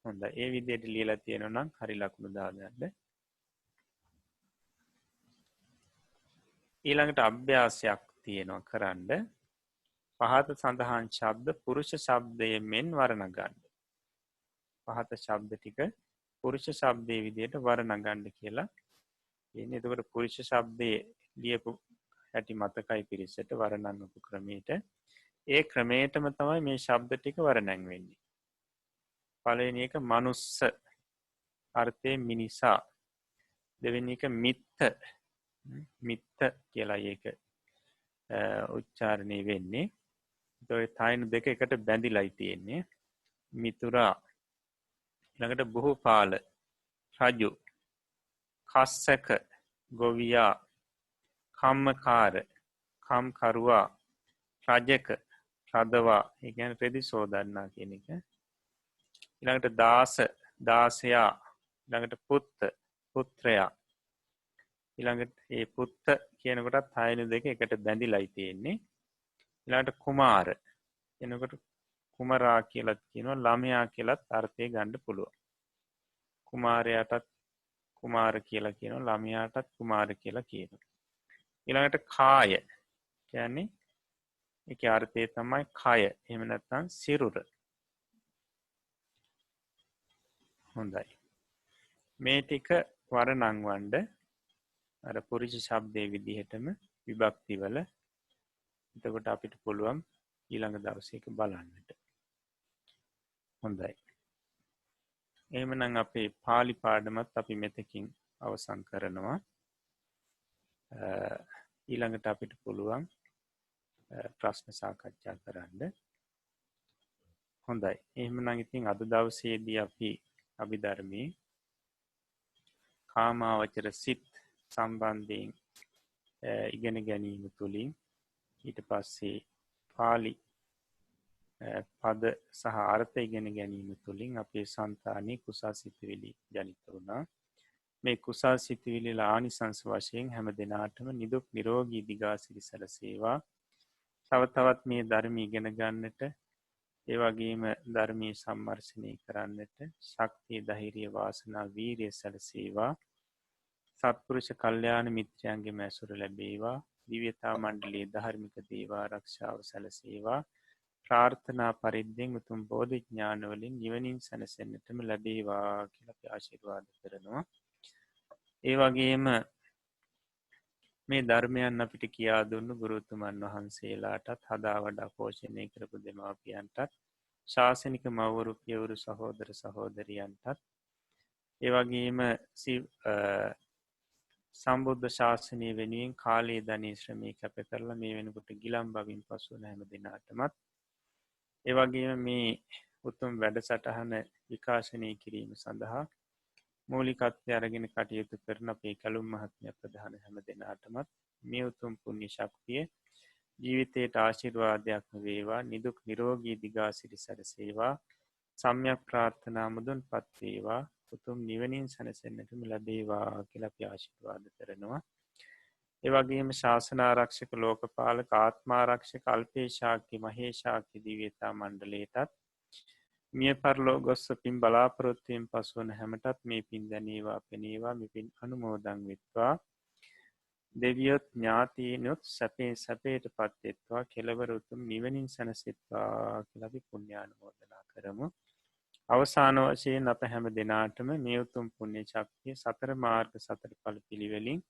හොඳයි ඒ විදිහට ලියලා තියෙනවා නම් හරි ලකුණු දාගන්න. ඊළඟට අභ්‍යාසයක් තියෙනවා කරන්න. පහත සඳහන් ශබ්ද පුරුෂ ශබ්දයෙන් මෙන් වර්ණ ගන්න. පහත ශබ්ද ටික පුරුෂ ශබ්දයේ විදිහට වර්ණ ගන්න කියලා. එන්නේ එතකොට පුරුෂ ශබ්දයේ ලියපු හැටි මතකයි පිරිසට වර්ණන්නපු ක්‍රමයට. ඒ ක්‍රමයටම තමයි මේ ශබ්ද ටික වර්ණන් වෙන්නේ. පළවෙනි එක මනුස්ස අර්ථය මිනිසා. දෙවෙනි එක මිත්ත කියලා ඒක උච්චාරණය වෙන්නේ. ඒ තයින් දෙක එකට බැඳිලායි තියෙන්නේ. මිතුරා. ඊළඟට බොහෝපාල රජු. කස්සක ගොවියා. කම්මකාර කම්කරුවා රජක රදවා ඒ කියන්නේ රෙදි සෝදන්නා කියන එක. ඊළඟට දාස දාසයා ඊළඟට පුත්ත පුත්‍රයා ඊළඟට ඒ පුත්ත කියනකොටත් හයනු දෙක එකට බැඳිලායි තියෙන්නේ. ඊළඟට කුමාර කියනකොට කුමරා කියලත් කියනවා ළමයා කියලත් අර්ථය ගන්න පුළුවන්. කුමාරයාටත් කුමාර කියලා කියනවා ළමයාටත් කුමාර කියලා කියනවා. ඊළඟට කාය කියන්නේ ඒකේ අර්ථය තමයි කය. එහෙම නැත්නම් සිරුර. හොඳයි. මේ ටික වර්ණංවන්න අර පුරුෂ ශබ්දයේ විදිහටම විභක්ති වල එතකොට අපිට පුළුවන් ඊළඟ දවසේ එක බලන්නට. හොඳයි. එහෙමනම් අපේ පාලි පාඩමත් අපි මෙතකින් අවසන් කරනවා. ඊළඟට අපිට පුළුවන් ප්‍රශ්න සාකච්ඡා කරන්න. හොඳයි. එහෙමනම් ඉතින් අද දවසේදී අපි අභිධර්මයේ කාමාවචර සිත් සම්බන්ධයෙන් ඉගෙන ගැනීම තුළින් ඊට පස්සේ පාලි පද සහ අර්ථ ඉගෙන ගැනීම තුළින් අපේ సంతානයේ කුසල් සිතුවිලි ජනිත වුණා. මේ කුසල් සිතුවිලි ආනිසංස වශයෙන් හැම දිනාටම නිදුක් නිරෝගී දිගාසිරි සැලසේවා. තව තවත් මේ ධර්ම ඉගෙන ගන්නට ඒ වගේම ධර්මයේ සම්මර්ෂණය කරන්නට ශක්තිය ධෛර්යය වාසනාව වීරිය සැලසේවා. සත්පුරුෂ කල්යාණ මිත්‍රයන්ගේ මැසුර ලැබේවා. දිව්‍යතා මණ්ඩලයේ ධාර්මික දේවා ආරක්ෂාව සැලසේවා. ප්‍රාර්ථනා පරිද්දෙන් උතුම් බෝධි ඥාන වලින් නිවනින් සැනසෙන්නටම ලැබේවා කියලා අපි ආශිර්වාද කරනවා. ඒ වගේම මේ ධර්මයන් අපිට කියා දුන්නු ගුරුතුමන් වහන්සේලාටත් හදා වඩා පෝෂණය කරපු දෙමාපියන්ටත් ශාසනික මව්වරු පියවරු සහෝදර සහෝදරියන්ටත් ඒ වගේම සම්බුද්ධ ශාසනය වෙනුවෙන් කාලයේ ධනය ශ්‍රමය කැප කරලා මේ වෙනකොට ගිලන් බවින් පසු වන හැම දිනාටමත් ඒ වගේම මේ උතුම් වැඩසටහන විකාශනය කිරීම සඳහා මූලිකත්වය අරගෙන කටයුතු කරන අපේ කැලුම් මහත්මයා ප්‍රධාන හැම දෙනාටමත් මේ උතුම් පුණ්‍ය ශක්තිය ජීවිතයට ආශිර්වාදයක් වේවා. නිදුක් නිරෝගී දිගාසිරි සැලසේවා. සම්‍යක් ප්‍රාර්ථනා මුදුන්පත් වේවා. උතුම් නිවනින් සැනසෙන්නටම ලැබේවා කියලා අපි ආශිර්වාද කරනවා. ඒ වගේම ශාසන ආරක්ෂක ලෝකපාලක ආත්මාරක්ෂක අල්පේශාක්‍ය මහේශාක්‍ය දිව්‍යතා මණ්ඩලයටත් මිය පරලෝ ගොස්ස පින් බලාපොරොත්තුවෙන් පසුවන හැමටත් මේ පින් දැනේවා පෙනේවා මේ පින් අනුමෝදන් වෙත්වා. දෙවියොත් ඥාතීනොත් සැපේ සැපයට පත්වෙත්වා. කෙලවර උතුම් නිවනින් සැනසෙත්වා කියලා අපි පුණ්‍යානුමෝදනා කරමු. අවසාන වශයෙන් අප හැම දෙනාටම මේ උතුම් පුණ්‍ය ශක්තිය සතර මාර්ග සතර ඵල පිළිවෙලින්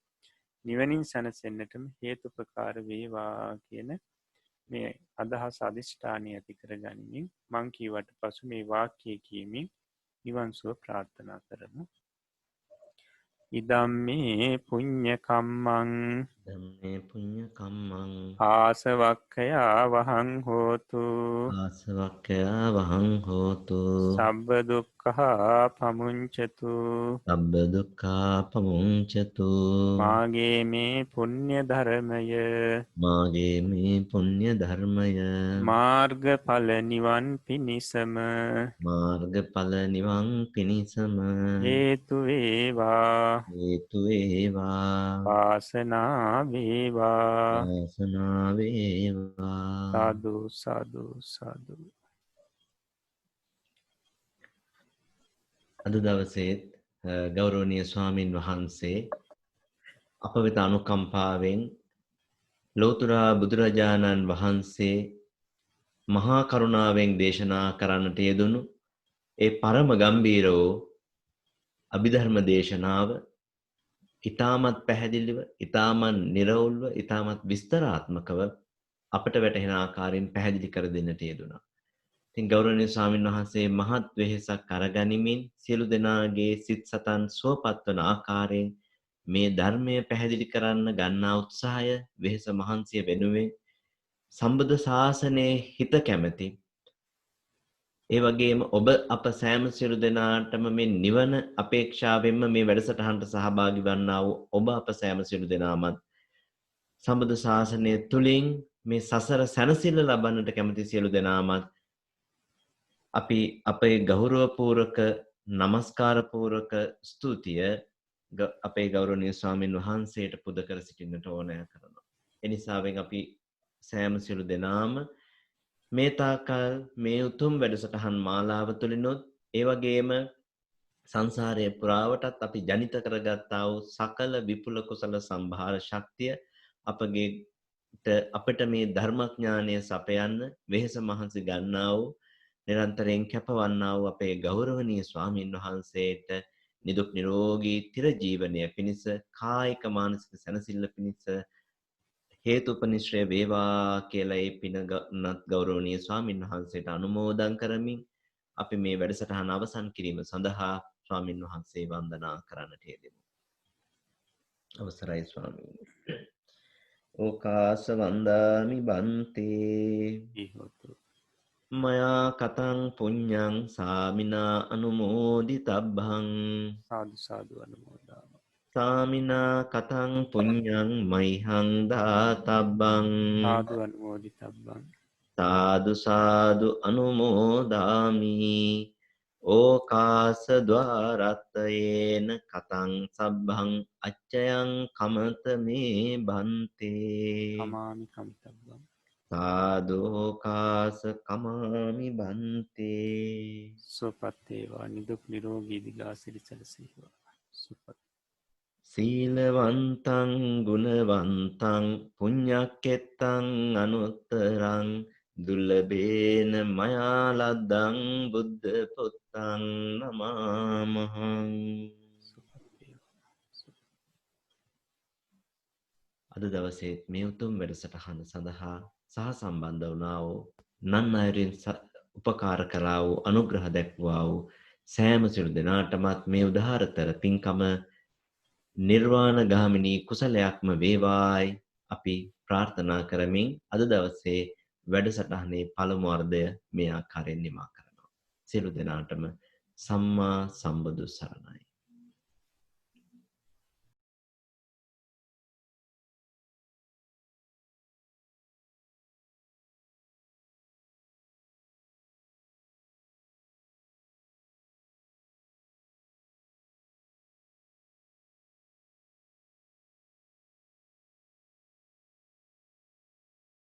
නිවනින් සැනසෙන්නටම හේතුපකාර වේවා කියන මේ අදහස් අධිෂ්ඨානය ඇති කර ගනිමින් මං කීවට පසු මේ වාක්‍යය කියමින් නිවන් සුව ප්‍රාර්ථනා කරමු. ඉදම්මේ පුඤ්ඤ කම්මං ධම්මේ පුඤ්ඤ කම්මං ආසවක්ඛයා වහං හෝතු ආසවක්ඛයා වහං හෝතු සබ්බ දුක්ඛා පමුංචතු සබ්බ දුක්ඛා පමුංචතු මාගේ මේ පුණ්‍ය ධර්මය මාගේ මේ පුණ්‍ය ධර්මය මාර්ගඵල නිවන් පිණිසම මාර්ගඵල නිවන් පිණිසම හේතු වේවා. හේතු වේවා වාසනා වේවා. වාසනාව වේවා. සාදු සාදු සාදු. අද දවසේ ගෞරවනීය ස්වාමින් වහන්සේ අප වෙත අනුකම්පාවෙන් ලෝතර බුදුරජාණන් වහන්සේ මහා කරුණාවෙන් දේශනා කරන්නට යෙදුණු ඒ පරම ගම්බීර වූ අභිධර්ම දේශනාව ඊටමත් පැහැදිලිව, ඊටමත් නිර්වුල්ව, ඊටමත් විස්තරාත්මකව අපට වැටහෙන ආකාරයෙන් පැහැදිලි කර දෙන්නට යෙදුණා. ඉතින් ගෞරවනීය ස්වාමීන් වහන්සේ මහත් වෙහෙසක් අරගනිමින් සියලු දෙනාගේ සිත් සතන් සුවපත් වන ආකාරයෙන් මේ ධර්මය පැහැදිලි කරන්න ගන්නා උත්සාහය, වෙහෙස මහන්සිය වෙනුවෙන් සම්බුද්ධ ශාසනයේ හිත කැමැති ඒ වගේම ඔබ අප සෑම සියලු දෙනාටම මේ නිවන අපේක්ෂාවෙන්ම මේ වැඩසටහනට සහභාගී වන්නා වූ ඔබ අප සෑම සියලු දෙනාමත් සම්බුදු ශාසනය තුලින් මේ සසර සැනසෙල්ල ලබන්නට කැමති සියලු දෙනාමත් අපි අපේ ගෞරවපූර්වක নমස්කාර පූර්වක ස්තුතිය අපේ ගෞරවනීය ස්වාමින් වහන්සේට පුද කර සිටින්නට ඕනෑ කරනවා. එනිසාවෙන් අපි සෑම සියලු දෙනාම මේ තාකල් මේ උතුම් වැඩසටහන් මාලාව තුළිනුත් ඒ වගේම සංසාරයේ පුරාවටත් අපි ජනිත කරගත්තා වූ සකල විපුල කුසල සම්භාර ශක්තිය අපට මේ ධර්මඥානය සපයන්න වෙහෙස මහන්සි ගන්නා වූ නිරන්තරයෙන් කැපවන්නා වූ අපේ ගෞරවනීය ස්වාමින් වහන්සේට නිදුක් නිරෝගී චිරජීවනය පිණිස කායික මානසික සැනසෙල්ල පිණිස හේතුපනිශ්‍රය වේවා කියලා ඒ පිනත් ගෞරවනීය ස්වාමින් වහන්සේට අනුමෝදන් කරමින් අපි මේ වැඩසටහන අවසන් කිරීම සඳහා ස්වාමින් වහන්සේ වන්දනා කරන්නට යෙදෙමු. අවසරයි ස්වාමීනි. ඕකාස වන්දාමි බන්තේ මයා කතං පුඤ්ඤං සාමිනා අනුමෝදිතබ්බං සාදු සාදු අනුමෝදාම සාමිනා කතං පුඤ්ඤං මයිහං දාතබ්බං සාදු අනුමෝදිතබ්බං සාදු සාදු අනුමෝදාමි ඕකාස ద్వාරත්තයේන කතං සබ්බං අච්චයං කමත මේ බන්තේ කමාමි කමිතබ්බං සාදෝකාස කමාමි බන්තේ සුවපත් වේවා නිදුක් නිරෝගී දිගාසිරි සැලසේවා සුවපත් සීලවන්තං ගුණවන්තං පුඤ්ඤක්කෙත්තං අනුත්තරං දුර්ලභේන මයා ලද්දං බුද්ධ පුත්තං නමාමහං. අද දවසේ මේ උතුම් වැඩසටහන සඳහා සහ සම්බන්ධ වුණා වූ නන් අයුරින් උපකාර කළා වූ අනුග්‍රහ දැක්වුවා වූ සෑම සියලු දෙනාටමත් මේ උදාාරතර පින්කම නිර්වාණ ගාමිනී කුසලයක්ම වේවායි අපි ප්‍රාර්ථනා කරමින් අද දවසේ වැඩසටහනේ පළමු අර්ධය මේ ආකාරයෙන් නිමා කරනවා. සියලු දෙනාටම සම්මා සම්බුදු සරණයි.